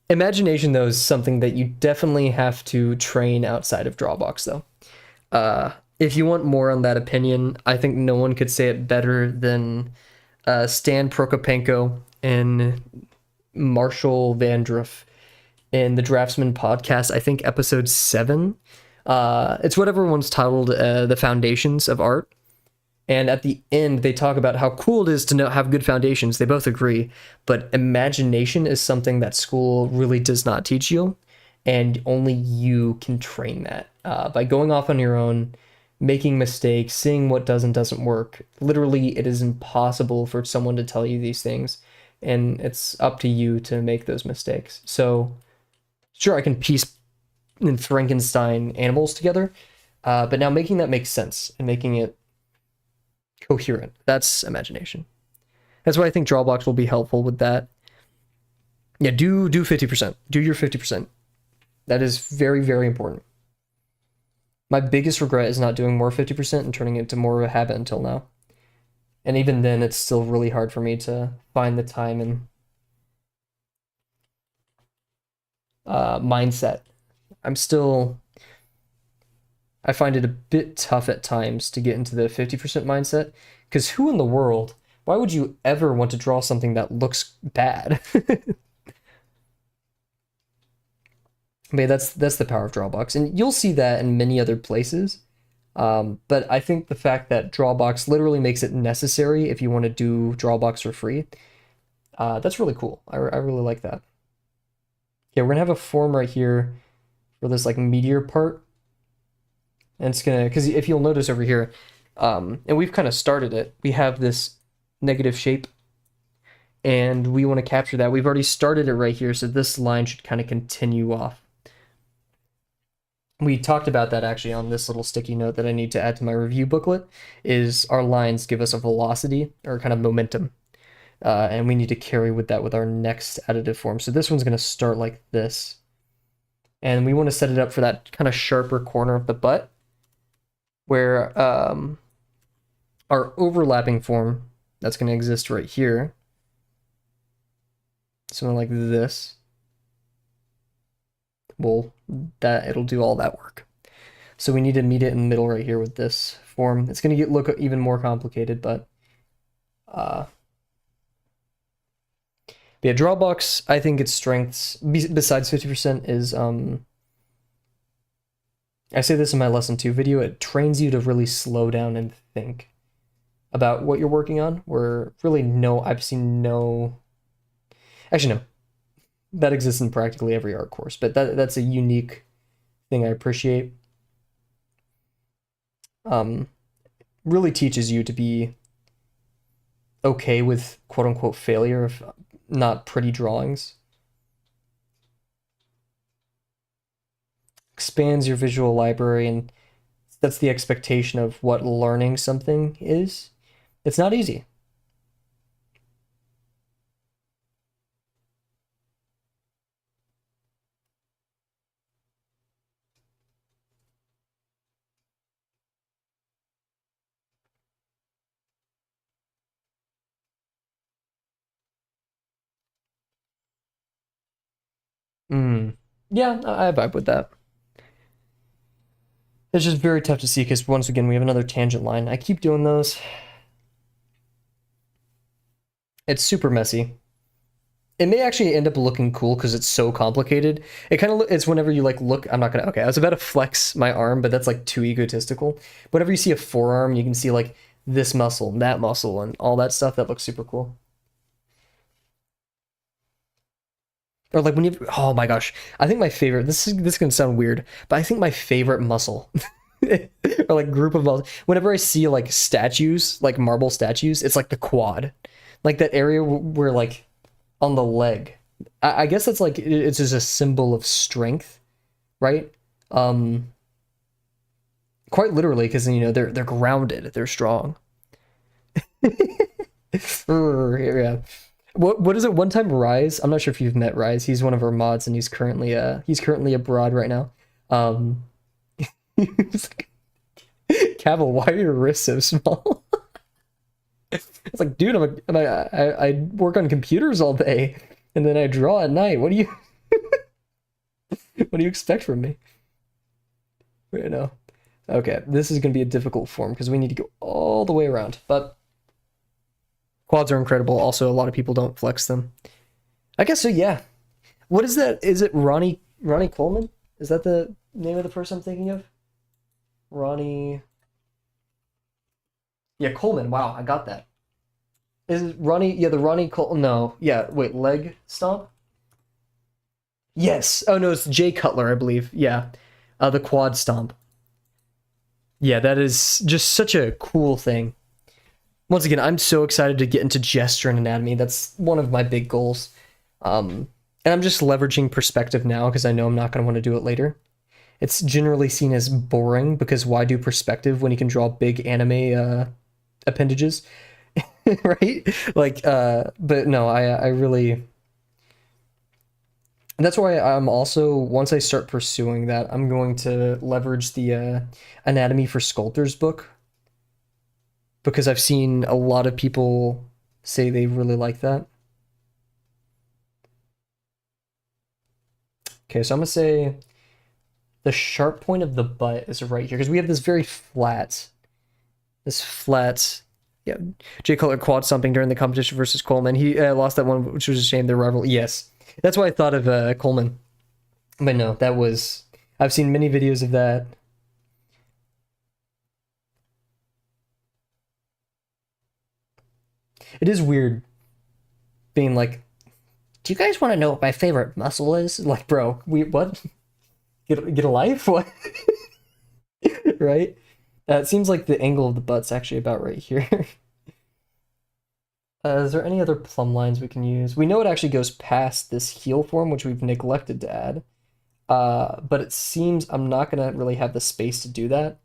imagination, though, is something that you definitely have to train outside of Drawbox, though. If you want more on that opinion, I think no one could say it better than Stan Prokopenko and Marshall Vandruff in the Draftsman podcast, I think episode 7. It's what everyone's titled The Foundations of Art. And at the end, they talk about how cool it is to have good foundations. They both agree. But imagination is something that school really does not teach you. And only you can train that by going off on your own, making mistakes, seeing what does and doesn't work. Literally, it is impossible for someone to tell you these things. And it's up to you to make those mistakes. So, sure, I can piece in Frankenstein animals together, but now making that make sense and making it coherent, that's imagination. That's why I think Drawbox will be helpful with that. Yeah, do 50%. Do your 50%. That is very, very important. My biggest regret is not doing more 50% and turning it into more of a habit until now. And even then, it's still really hard for me to find the time and mindset. I find it a bit tough at times to get into the 50% mindset, because who in the world, why would you ever want to draw something that looks bad? But that's the power of Drawbox, and you'll see that in many other places. But I think the fact that Drawbox literally makes it necessary if you want to do Drawbox for free, that's really cool. I really like that. Yeah, we're gonna have a form right here for this like meteor part, and it's gonna, because if you'll notice over here, and we've kind of started it, we have this negative shape, and we want to capture that. We've already started it right here, so this line should kind of continue off. We talked about that actually on this little sticky note that I need to add to my review booklet, is our lines give us a velocity or kind of momentum. And we need to carry with that with our next additive form. So this one's going to start like this. And we want to set it up for that kind of sharper corner of the butt, where our overlapping form that's going to exist right here, something like this, it'll do all that work. So we need to meet it in the middle right here with this form. It's going to look even more complicated, but yeah, Drawbox, I think its strengths, besides 50%, is, I say this in my lesson 2 video, it trains you to really slow down and think about what you're working on, where really actually no, that exists in practically every art course, but that's a unique thing I appreciate. Really teaches you to be okay with quote unquote failure of not pretty drawings. Expands your visual library and sets the expectation of what learning something is. It's not easy. Yeah, I vibe with that. It's just very tough to see because once again we have another tangent line. I keep doing those. It's super messy. It may actually end up looking cool because it's so complicated. It kind of it's whenever you like look. I'm not gonna. Okay, I was about to flex my arm, but that's like too egotistical. Whenever you see a forearm, you can see like this muscle, and that muscle, and all that stuff. That looks super cool. Or like when you, oh my gosh, I think my favorite. This is gonna sound weird, but I think my favorite muscle or like group of models. Whenever I see like statues, like marble statues, it's like the quad, like that area where like on the leg. I guess that's like it's just a symbol of strength, right? Um, quite literally, because you know they're grounded, they're strong. Yeah. What is it? One time Rise, I'm not sure if you've met Rise. He's one of our mods, and he's currently abroad right now. Um, he's like, Kavel, why are your wrists so small? It's like, dude, I work on computers all day, and then I draw at night. What do you expect from me? You know. Okay, this is gonna be a difficult form because we need to go all the way around, but quads are incredible. Also, a lot of people don't flex them. I guess so. Yeah. What is that? Is it Ronnie Coleman? Is that the name of the person I'm thinking of? Ronnie. Yeah, Coleman. Wow, I got that. Is it Ronnie? Yeah, the Ronnie Cole. No. Yeah. Wait. Leg stomp. Yes. Oh no, it's Jay Cutler, I believe. Yeah. The quad stomp. Yeah, that is just such a cool thing. Once again, I'm so excited to get into gesture and anatomy. That's one of my big goals. And I'm just leveraging perspective now because I know I'm not going to want to do it later. It's generally seen as boring because why do perspective when you can draw big anime appendages, right? Like, but no, I really. And that's why I'm also, once I start pursuing that, I'm going to leverage the Anatomy for Sculptors book because I've seen a lot of people say they really like that. Okay, so I'm gonna say the sharp point of the butt is right here because we have this flat, yeah. Jay Cutler quad stomping during the competition versus Coleman. He lost that one, which was a shame. Their rival, yes, that's why I thought of Coleman, but no, that was. I've seen many videos of that. It is weird being like, do you guys want to know what my favorite muscle is? Like, bro, we what? Get a life? What? Right? It seems like the angle of the butt's actually about right here. Is there any other plumb lines we can use? We know it actually goes past this heel form, which we've neglected to add. But it seems I'm not gonna really have the space to do that.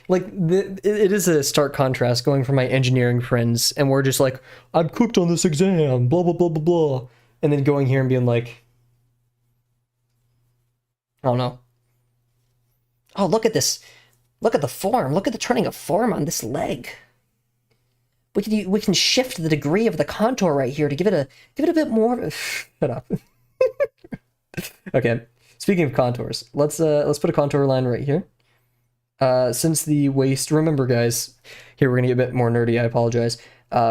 Like it is a stark contrast going from my engineering friends, and we're just like, I'm cooked on this exam, blah blah blah blah blah, and then going here and being like, I don't know. Oh, look at this. Look at the form. Look at the turning of form on this leg. We can shift the degree of the contour right here to give it a bit more. Shut up. Okay. Speaking of contours, let's put a contour line right here. Since the waist, remember guys, here we're gonna get a bit more nerdy. I apologize.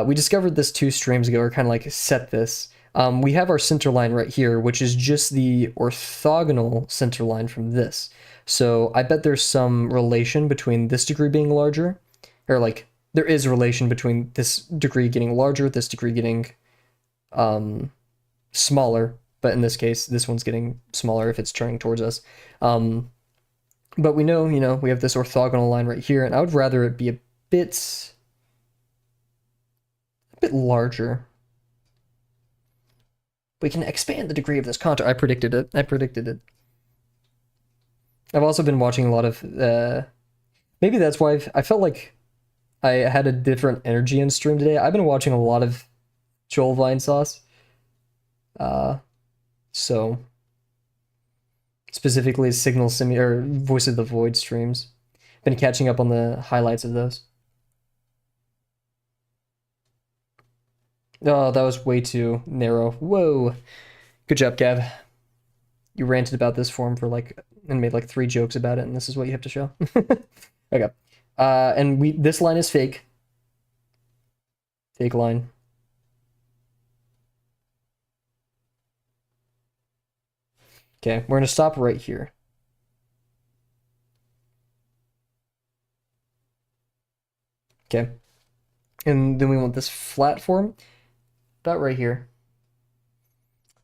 We discovered this 2 streams ago, or kind of like set this. We have our center line right here, which is just the orthogonal center line from this. So I bet there's some relation between this degree being larger, or like there is a relation between this degree getting larger, this degree getting smaller, but in this case, this one's getting smaller if it's turning towards us. But we know, we have this orthogonal line right here, and I would rather it be a bit larger. We can expand the degree of this contour. I predicted it. I've also been watching a lot of, maybe that's why I felt like I had a different energy in stream today. I've been watching a lot of Joel Vinesauce. So specifically Signal Simu or Voice of the Void streams. Been catching up on the highlights of those. Oh, that was way too narrow. Whoa. Good job, Gav. You ranted about this form for and made 3 jokes about it, and this is what you have to show. Okay. And this line is fake. Fake line. Okay, we're gonna stop right here. Okay. And then we want this flat form about right here.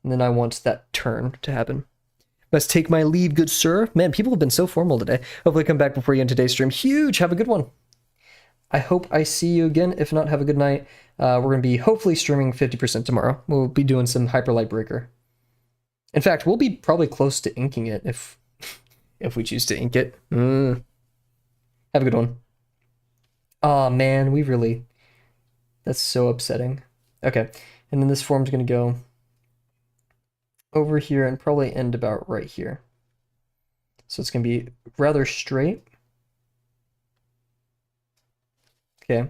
And then I want that turn to happen. Must take my leave, good sir. Man, people have been so formal today. Hopefully come back before you end today's stream. Huge. Have a good one. I hope I see you again. If not, have a good night. We're going to be hopefully streaming 50% tomorrow. We'll be doing some Hyperlight Breaker. In fact, we'll be probably close to inking it if we choose to ink it. Have a good one. Oh man, that's so upsetting. Okay, and then this form's going to go over here and probably end about right here. So it's going to be rather straight. Okay.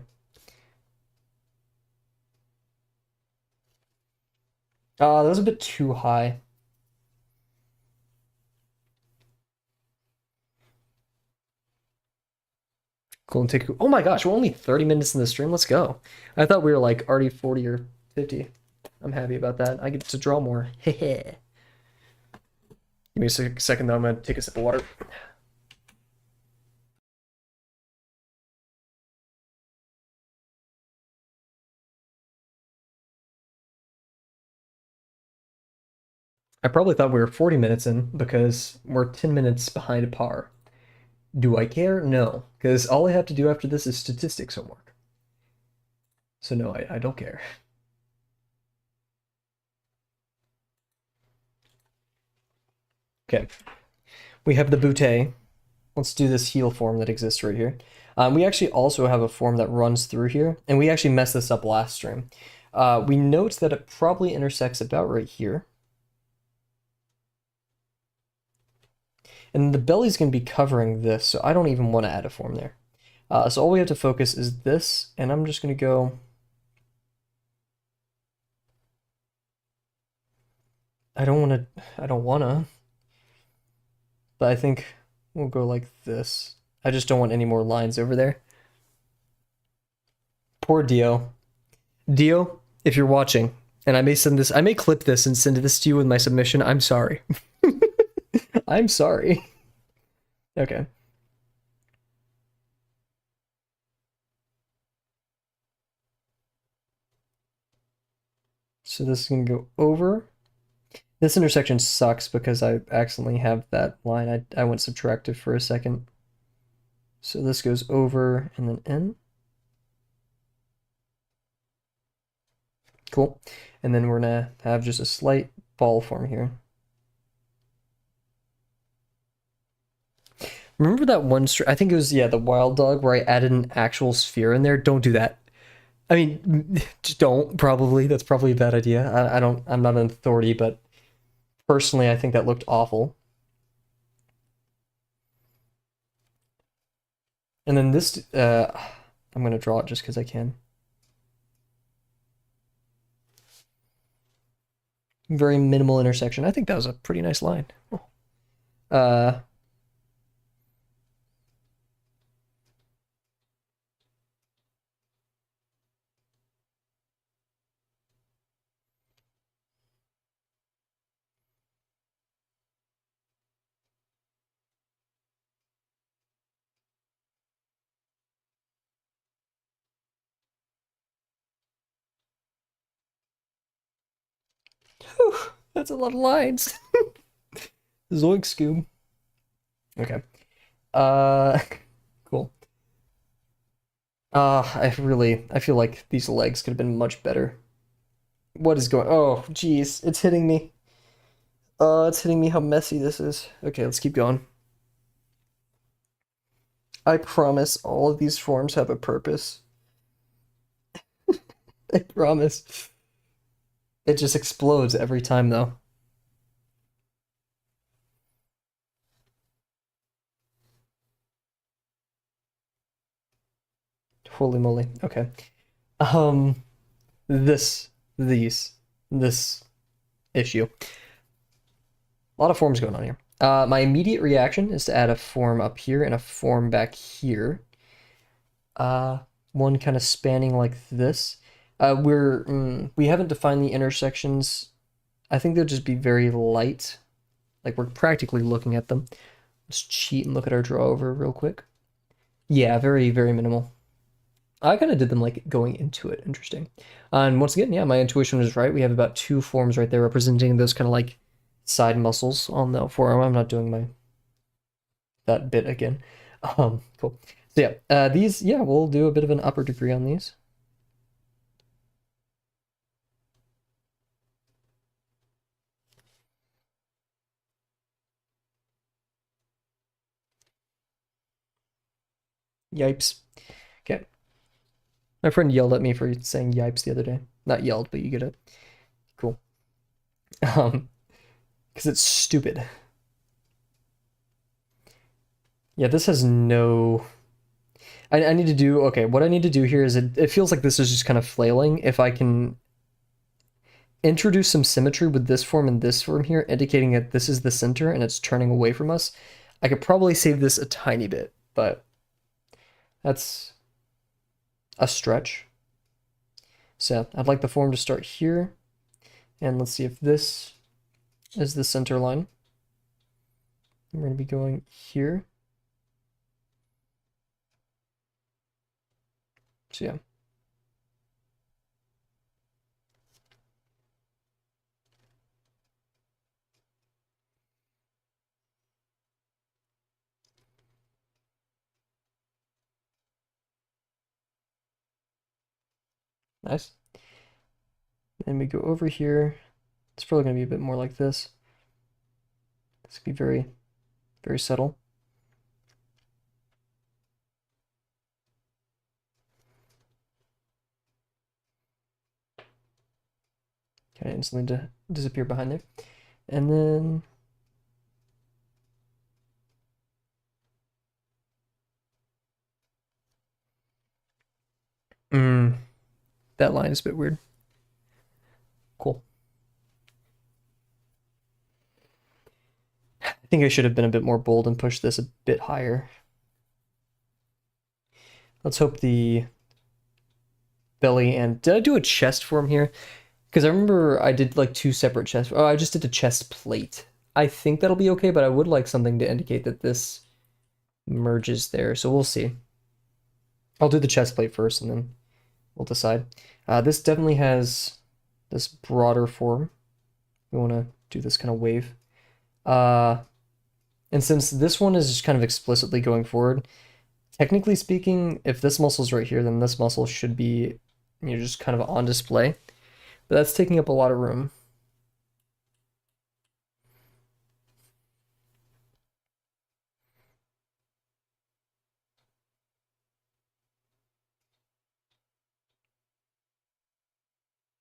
That was a bit too high. Cool, and take. Oh my gosh, we're only 30 minutes in the stream. Let's go. I thought we were like already 40 or 50. I'm happy about that. I get to draw more. Give me a second though. I'm gonna take a sip of water. I probably thought we were 40 minutes in because we're 10 minutes behind par. Do I care? No, because all I have to do after this is statistics homework. So no, I don't care. Okay, we have the bootay. Let's do this heel form that exists right here. We actually also have a form that runs through here, and we actually messed this up last stream. We note that it probably intersects about right here. And the belly's going to be covering this, so I don't even want to add a form there. So all we have to focus is this, and I'm just going to go... I don't want to. But I think we'll go like this. I just don't want any more lines over there. Poor Dio. Dio, if you're watching, and I may clip this and send this to you with my submission, I'm sorry. I'm sorry. Okay. So this is going to go over. This intersection sucks because I accidentally have that line. I went subtractive for a second. So this goes over and then in. Cool. And then we're going to have just a slight ball form here. Remember that one, I think it was, yeah, the wild dog where I added an actual sphere in there? Don't do that. I mean, just don't, probably. That's probably a bad idea. I'm not an authority, but personally, I think that looked awful. And then this, I'm going to draw it just because I can. Very minimal intersection. I think that was a pretty nice line. Whew, that's a lot of lines. Zoink, Scoob. Okay. Cool. I feel like these legs could have been much better. What is going... Oh, geez. It's hitting me. It's hitting me how messy this is. Okay, let's keep going. I promise all of these forms have a purpose. I promise. It just explodes every time, though. Holy moly. Okay. This issue. A lot of forms going on here. My immediate reaction is to add a form up here and a form back here. One kind of spanning like this. We haven't defined the intersections. I think they'll just be very light. Like we're practically looking at them. Let's cheat and look at our draw over real quick. Yeah, very, very minimal. I kind of did them like going into it. Interesting. And once again, yeah, my intuition was right. We have about 2 forms right there representing those kind of like side muscles on the forearm. I'm not doing that bit again. Cool. So yeah, these, yeah, we'll do a bit of an upper degree on these. Yipes. Okay. My friend yelled at me for saying yipes the other day. Not yelled, but you get it. Cool. Because it's stupid. Yeah, this has no... I need to do... Okay, what I need to do here is it feels like this is just kind of flailing. If I can introduce some symmetry with this form and this form here, indicating that this is the center and it's turning away from us, I could probably save this a tiny bit, but that's a stretch. So I'd like the form to start here, and let's see if this is the center line. We're going to be going here. So yeah. Nice. Then we go over here. It's probably going to be a bit more like this. This could be very, very subtle. Kind of instantly disappear behind there. And then that line is a bit weird. Cool. I think I should have been a bit more bold and pushed this a bit higher. Let's hope the belly and... Did I do a chest form here? Because I remember I did like 2 separate chests. Oh, I just did a chest plate. I think that'll be okay, but I would like something to indicate that this merges there. So we'll see. I'll do the chest plate first and then we'll decide. This definitely has this broader form. We want to do this kind of wave. And since this one is just kind of explicitly going forward, technically speaking, if this muscle's right here, then this muscle should be, you know, just kind of on display. But that's taking up a lot of room.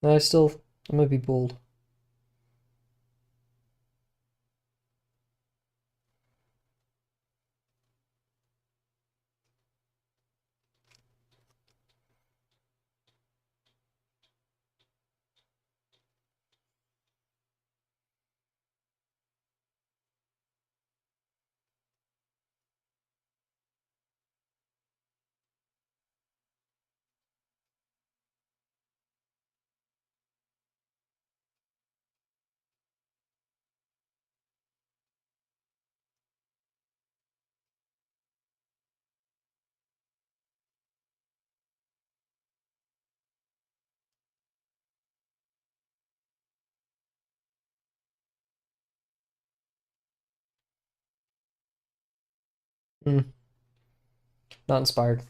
No, I might be bold. Not inspired.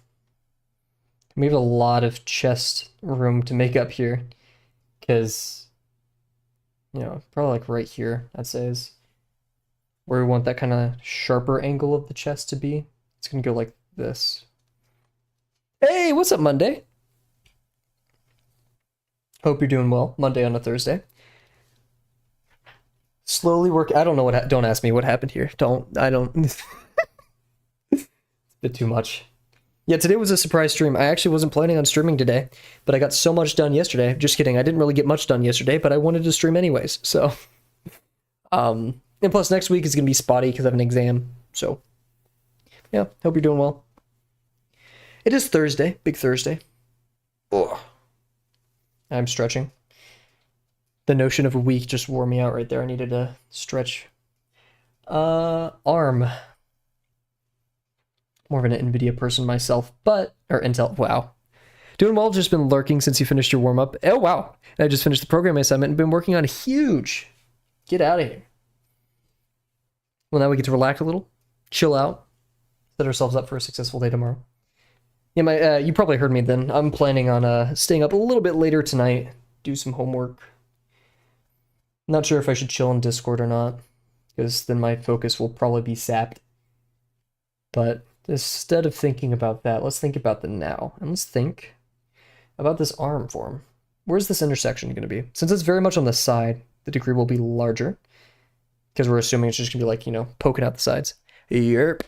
We have a lot of chest room to make up here, because, you know, probably like right here, I'd say, is where we want that kind of sharper angle of the chest to be. It's gonna go like this. Hey, what's up, Monday? Hope you're doing well. Monday on a Thursday. Slowly work. I don't know what. Don't ask me what happened here. I don't. It's a bit too much. Yeah, today was a surprise stream. I actually wasn't planning on streaming today, but I got so much done yesterday. Just kidding. I didn't really get much done yesterday, but I wanted to stream anyways. So, and plus next week is gonna be spotty because I have an exam. So, yeah. Hope you're doing well. It is Thursday. Big Thursday. Oh, I'm stretching. The notion of a week just wore me out right there. I needed to stretch. Arm. More of an NVIDIA person myself, or Intel, wow. Doing well, just been lurking since you finished your warm-up. Oh, wow. And I just finished the program assignment and been working on huge. Get out of here. Well, now we get to relax a little, chill out, set ourselves up for a successful day tomorrow. Yeah, you probably heard me then. I'm planning on staying up a little bit later tonight, do some homework. Not sure if I should chill in Discord or not, because then my focus will probably be sapped. But instead of thinking about that, let's think about the now. And let's think about this arm form. Where's this intersection going to be? Since it's very much on the side, the degree will be larger. Because we're assuming it's just going to be like, you know, poking out the sides. Yerp.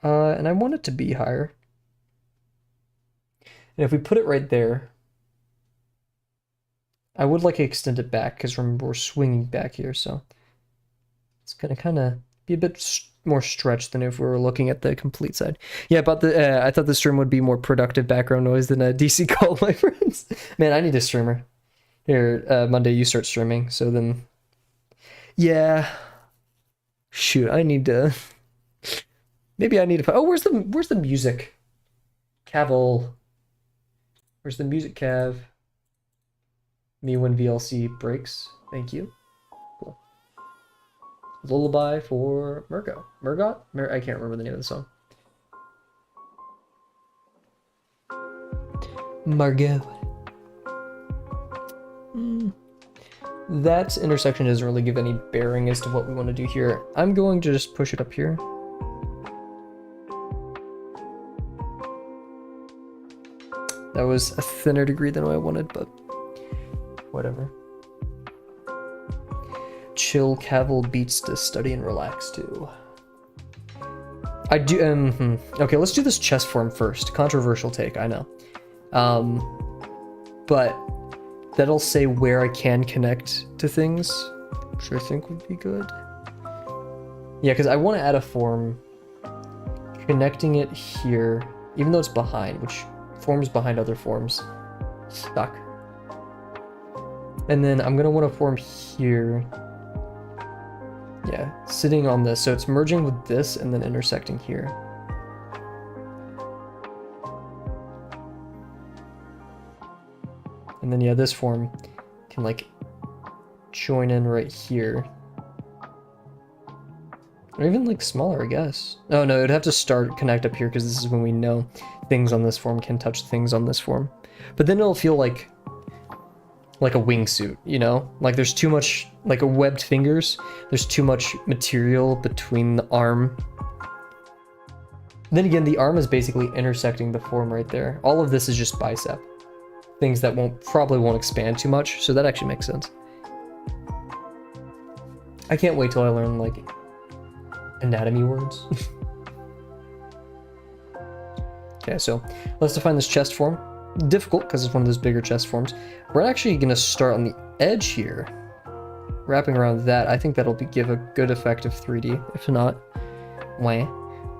And I want it to be higher. And if we put it right there, I would like to extend it back, because remember, we're swinging back here, so it's going to kind of be a bit more stretched than if we were looking at the complete side. Yeah, but I thought the stream would be more productive background noise than a DC call, my friends. Man, I need a streamer. Here, Monday, you start streaming, so then... Yeah. Shoot, I need to... Maybe I need to... Oh, where's the music? Kavel. Where's the music, Cav? Me when VLC breaks. Thank you. Cool. Lullaby for Murgot. Murgot? I can't remember the name of the song. Margot. That intersection doesn't really give any bearing as to what we want to do here. I'm going to just push it up here. That was a thinner degree than I wanted, but whatever. Chill Kavel beats to study and relax to. I do, okay, let's do this chest form first. Controversial take, I know. But that'll say where I can connect to things, which I think would be good. Yeah, because I want to add a form connecting it here, even though it's behind, which forms behind other forms. Stuck. And then I'm going to want to form here. Yeah, sitting on this. So it's merging with this and then intersecting here. And then, yeah, this form can, like, join in right here. Or even, like, smaller, I guess. Oh, no, it'd have to connect up here, because this is when we know things on this form can touch things on this form. But then it'll feel like a wingsuit, you know? Like, there's too much, like, a webbed fingers. There's too much material between the arm. Then again, the arm is basically intersecting the form right there. All of this is just bicep. Things that probably won't expand too much, so that actually makes sense. I can't wait till I learn, like, anatomy words. Okay, so let's define this chest form. Difficult, because it's one of those bigger chest forms. We're actually going to start on the edge here. Wrapping around that, I think that'll give a good effect of 3D. If not, wah.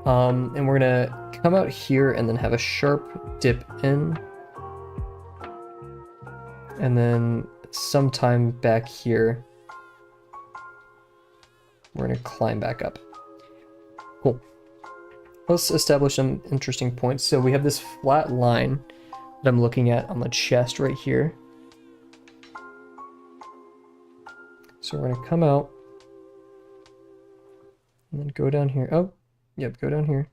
And we're going to come out here and then have a sharp dip in. And then sometime back here, we're going to climb back up. Cool. Let's establish some interesting points. So we have this flat line that I'm looking at on the chest right here. So we're going to come out and then go down here. Oh, yep, go down here.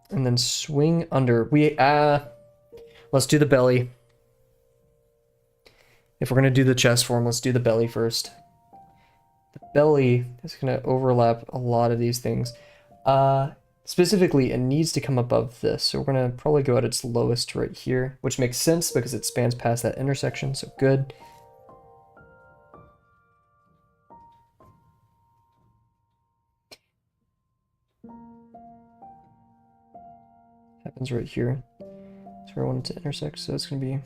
And then swing under. Let's do the belly. If we're going to do the chest form, let's do the belly first. The belly is going to overlap a lot of these things. Specifically, it needs to come above this, so we're going to probably go at its lowest right here, which makes sense because it spans past that intersection, so good. Happens right here. That's where I want it to intersect, so it's going to be...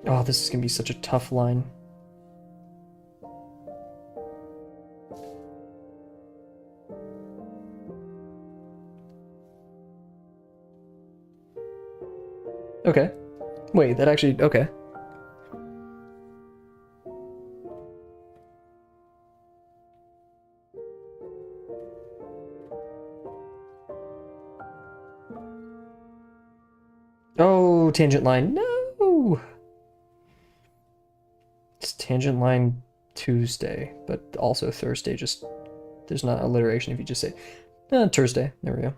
Oh, this is going to be such a tough line. Okay. Wait, that actually... Okay. No, tangent line, no! It's tangent line Tuesday, but also Thursday, just, there's not alliteration if you just say, Thursday, there we go.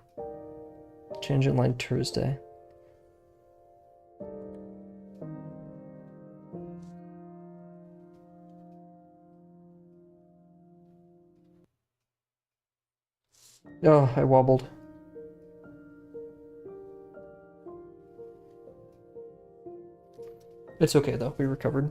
Tangent line Thursday. Oh, I wobbled. It's okay though, we recovered.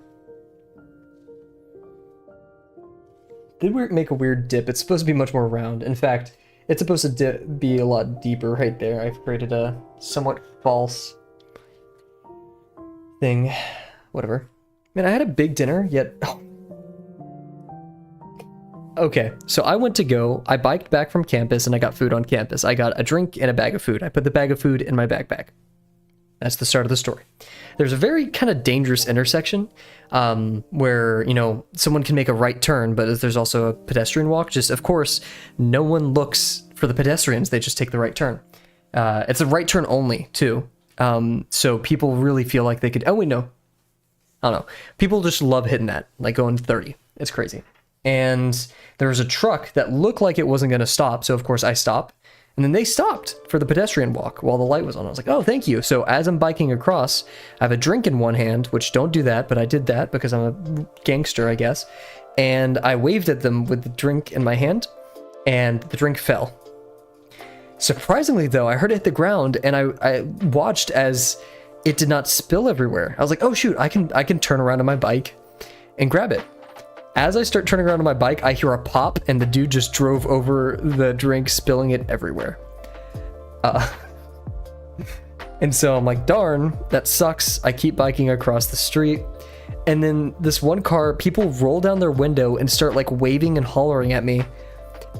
Did we make a weird dip? It's supposed to be much more round. In fact, it's supposed to be a lot deeper right there. I've created a somewhat false thing. Whatever. Man, I had a big dinner, yet... Oh. Okay, so I biked back from campus and I got food on campus. I got a drink and a bag of food. I put the bag of food in my backpack. That's the start of the story. There's a very kind of dangerous intersection where, you know, someone can make a right turn, but there's also a pedestrian walk. Just, of course, no one looks for the pedestrians. They just take the right turn. It's a right turn only, too. So people really feel like they could... Oh, wait, no. I don't know. People just love hitting that, like going 30. It's crazy. And there was a truck that looked like it wasn't going to stop. So, of course, I stopped. And then they stopped for the pedestrian walk while the light was on. I was like, oh, thank you. So as I'm biking across, I have a drink in one hand, which don't do that, but I did that because I'm a gangster, I guess. And I waved at them with the drink in my hand, and the drink fell. Surprisingly, though, I heard it hit the ground, and I watched as it did not spill everywhere. I was like, oh, shoot, I can turn around on my bike and grab it. As I start turning around on my bike, I hear a pop, and the dude just drove over the drink, spilling it everywhere. And so I'm like, darn, that sucks. I keep biking across the street. And then this one car, people roll down their window and start like waving and hollering at me.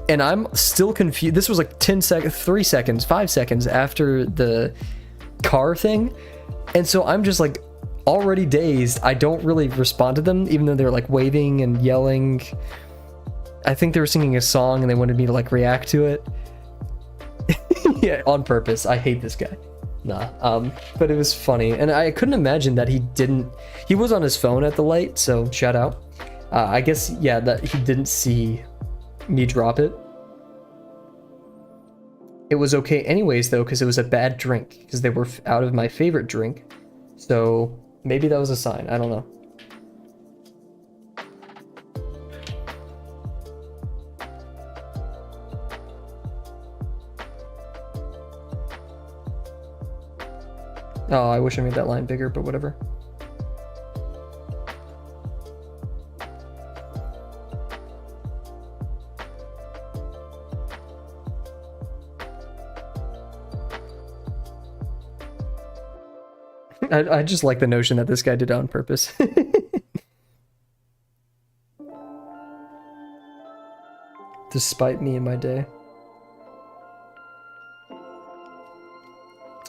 And I'm still confused. This was like 5 seconds after the car thing. And so I'm just like, already dazed. I don't really respond to them, even though they're like waving and yelling. I think they were singing a song and they wanted me to like react to it. Yeah, on purpose. I hate this guy. Nah. But it was funny, and I couldn't imagine that he was on his phone at the light, so shout out. I guess, yeah, that he didn't see me drop it. It was okay anyways, though, because it was a bad drink, because they were out of my favorite drink. So maybe that was a sign. I don't know. Oh, I wish I made that line bigger, but whatever. I just like the notion that this guy did it on purpose. Despite me and my day.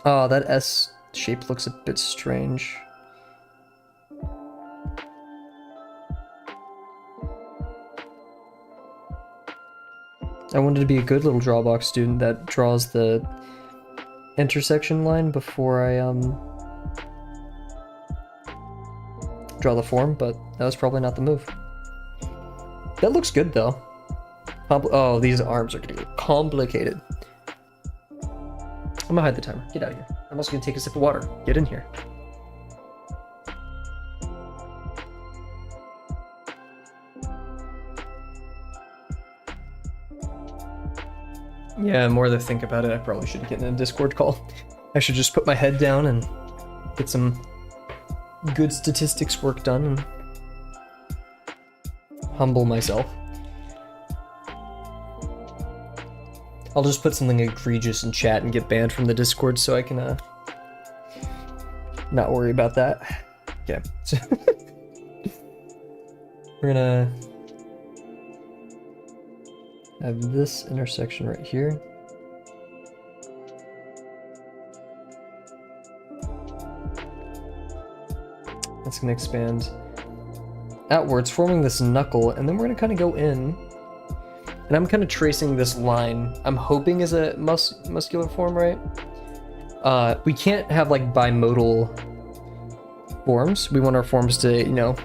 Oh, that S shape looks a bit strange. I wanted to be a good little drawbox student that draws the intersection line before I draw the form, but that was probably not the move. That looks good though. Oh, these arms are getting complicated. I'm gonna hide the timer. Get out of here. I'm also gonna take a sip of water. Get in here. Yeah, the more that I think about it, I probably should get in a Discord call. I should just put my head down and get some good statistics work done and humble myself. I'll just put something egregious in chat and get banned from the Discord so I can not worry about that. Okay. So we're gonna have this intersection right here. That's gonna expand outwards, forming this knuckle, and then we're gonna kind of go in. And I'm kind of tracing this line. I'm hoping is a muscular form, right? we can't have like bimodal forms. We want our forms to, you know,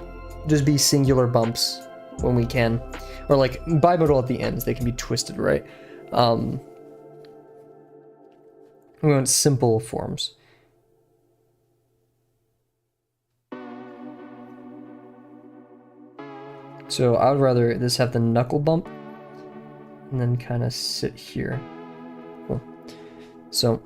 just be singular bumps when we can, or like bimodal at the ends. They can be twisted, right? We want simple forms. So I would rather this have the knuckle bump and then kind of sit here. Cool. So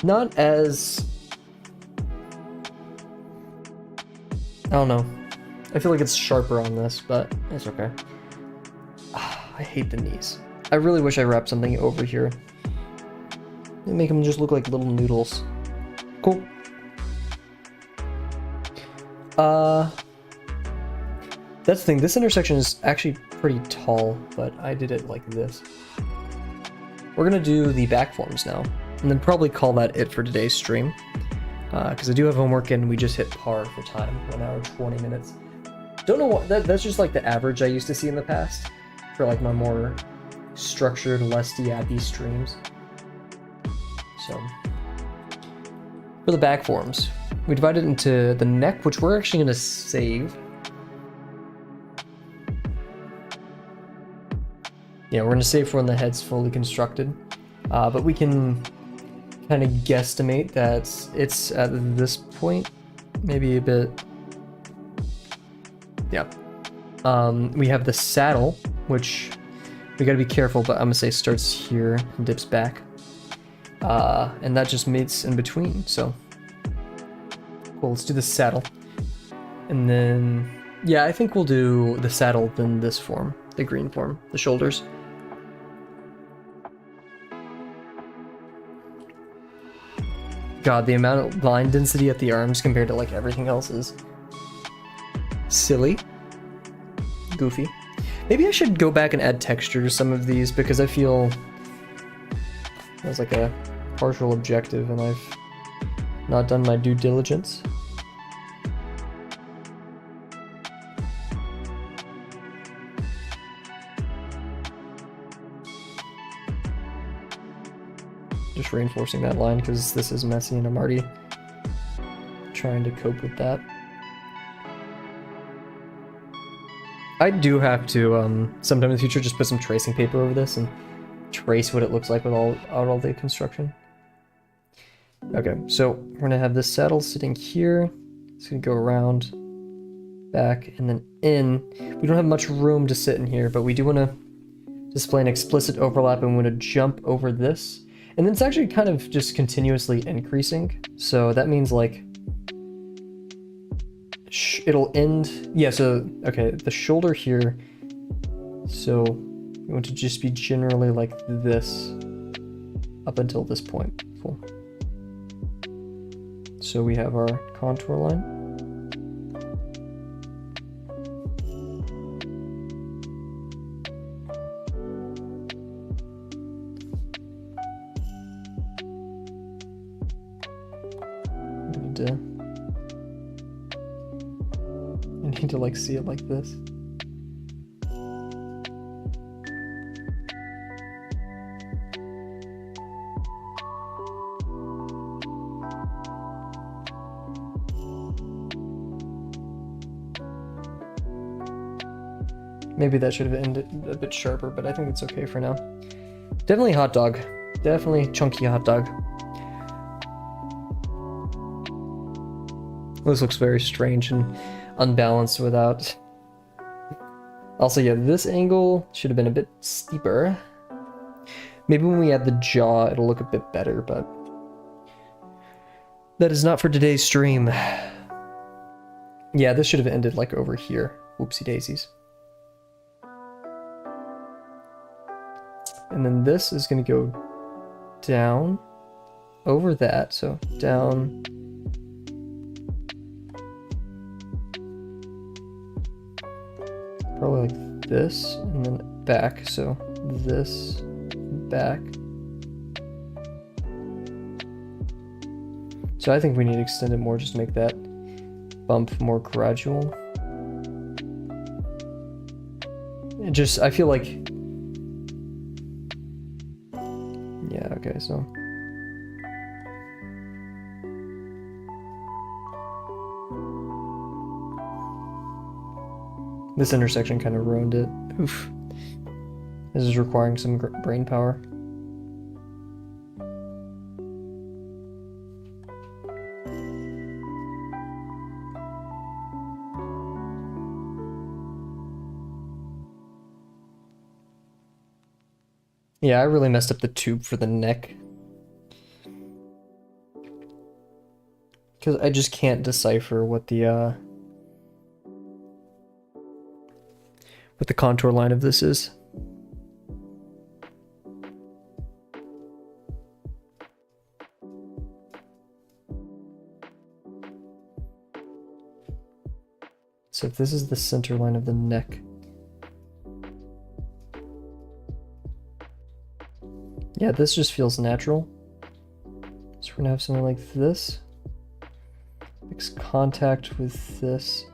not as, I don't know. I feel like it's sharper on this, but it's okay. I hate the knees. I really wish I wrapped something over here. They make them just look like little noodles. Cool. That's the thing. This intersection is actually pretty tall, but I did it like this. We're gonna do the back forms now, and then probably call that it for today's stream. Because I do have homework and we just hit par for time, 1 hour 20 minutes. Don't know what that's just like the average I used to see in the past for like my more structured, less yappy streams. So for the back forms, we divided it into the neck, which we're actually going to save. Yeah, we're going to save for when the head's fully constructed, but we can kind of guesstimate that it's at this point, maybe a bit. Yeah. We have the saddle, which we got to be careful, but I'm gonna say starts here and dips back, and that just meets in between. So cool. Let's do the saddle, and then yeah, I think we'll do the saddle then this form, the green form, the shoulders. God, the amount of line density at the arms compared to like everything else is silly. Goofy. Maybe I should go back and add texture to some of these because I feel that's like a partial objective and I've not done my due diligence. Just reinforcing that line because this is messy and I'm already trying to cope with that. I do have to sometime in the future just put some tracing paper over this and trace what it looks like with all the construction. Okay, so we're gonna have this saddle sitting here. It's gonna go around, back, and then in. We don't have much room to sit in here, but we do want to display an explicit overlap and we want to jump over this. And then it's actually kind of just continuously increasing. So that means like it'll end. Yeah, so, okay, the shoulder here. So we want to just be generally like this up until this point. Cool. So we have our contour line. I need to like see it like this. Maybe that should have ended a bit sharper, but I think it's okay for now. Definitely hot dog. Definitely chunky hot dog. This looks very strange and unbalanced without. Also, yeah, this angle should have been a bit steeper. Maybe when we add the jaw, it'll look a bit better, but that is not for today's stream. Yeah, this should have ended like over here. Whoopsie daisies. And then this is going to go down over that, so down. Probably like this and then back. So this, back. So I think we need to extend it more just to make that bump more gradual. It just, I feel like, yeah, okay, so. This intersection kind of ruined it. Oof. This is requiring some brain power. Yeah, I really messed up the tube for the neck. Because I just can't decipher what the contour line of this is. So if this is the center line of the neck. Yeah, this just feels natural. So we're gonna have something like this. Makes contact with this.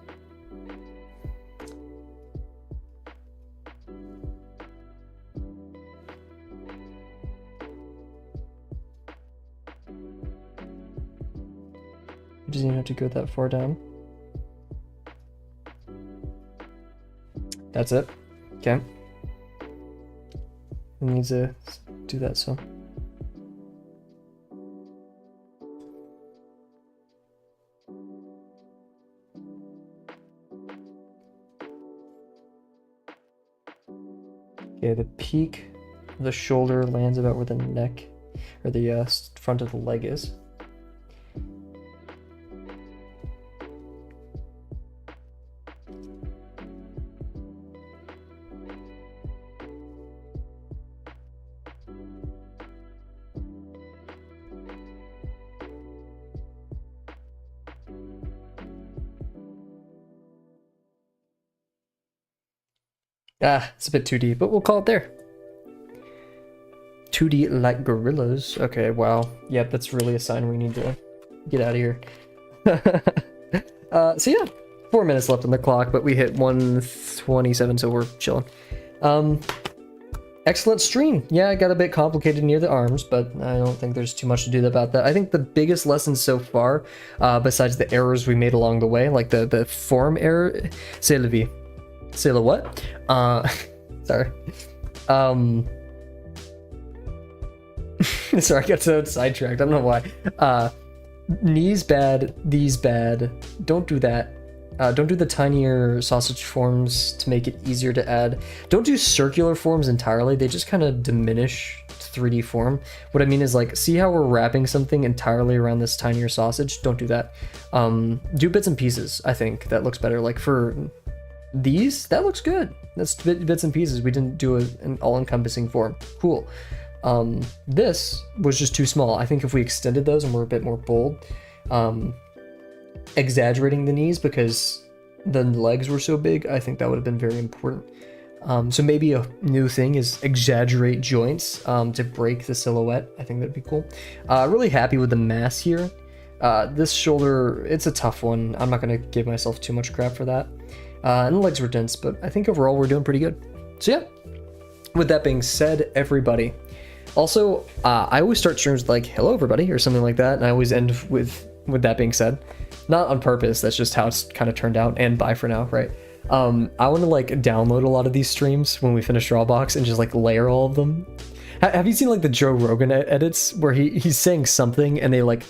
It doesn't even have to go that far down. That's it. Okay. It needs to do that, so. Okay, the peak of the shoulder lands about where the neck, or the front of the leg is. Ah, it's a bit 2D, but we'll call it there. 2D like gorillas. Okay, wow. Yep, that's really a sign we need to get out of here. So yeah, 4 minutes left on the clock, but we hit 1:27, so we're chilling. Excellent stream. Yeah, it got a bit complicated near the arms, but I don't think there's too much to do about that. I think the biggest lesson so far, besides the errors we made along the way, like the form error, c'est la vie. Say the what? Sorry. Sorry, I got so sidetracked. I don't know why. Knees bad, these bad. Don't do that. Don't do the tinier sausage forms to make it easier to add. Don't do circular forms entirely. They just kind of diminish 3D form. What I mean is, like, see how we're wrapping something entirely around this tinier sausage? Don't do that. Do bits and pieces. I think that looks better. Like for these, that looks good. That's bits and pieces. We didn't do an all-encompassing form. Cool. This was just too small. I think if we extended those and were a bit more bold, exaggerating the knees because the legs were so big, I think that would have been very important. So maybe a new thing is exaggerate joints to break the silhouette. I think that'd be cool. Really happy with the mass here. This shoulder, it's a tough one. I'm not going to give myself too much crap for that. And the legs were dense, but I think overall we're doing pretty good. So yeah, with that being said, everybody. Also, I always start streams with like, hello everybody, or something like that, and I always end with that being said. Not on purpose, that's just how it's kind of turned out, and bye for now, right? I want to like download a lot of these streams when we finish Drawbox and just like layer all of them. Have you seen like the Joe Rogan edits where he's saying something and they like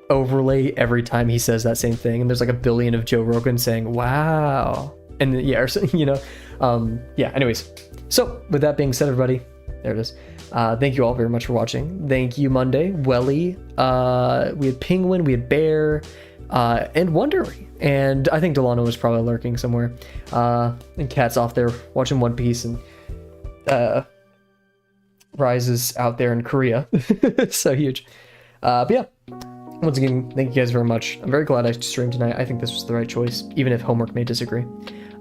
overlay every time he says that same thing, and there's like a billion of Joe Rogan saying wow, and yeah, or something, you know. Yeah, anyways, so with that being said, everybody, there it is. Thank you all very much for watching. Thank you, Monday, Welly, we had Penguin, we had Bear, and Wondery, and I think Delano was probably lurking somewhere, and Cat's off there watching One Piece, and Rise is out there in Korea. So huge. But yeah, Once again, thank you guys very much. I'm very glad I streamed tonight. I think this was the right choice, even if homework may disagree.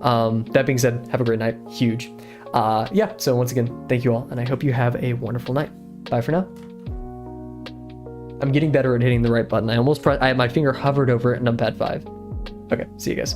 That being said, have a great night. Huge. Yeah, so once again, thank you all, and I hope you have a wonderful night. Bye for now. I'm getting better at hitting the right button. I almost my finger hovered over it in numpad 5. Okay, see you guys.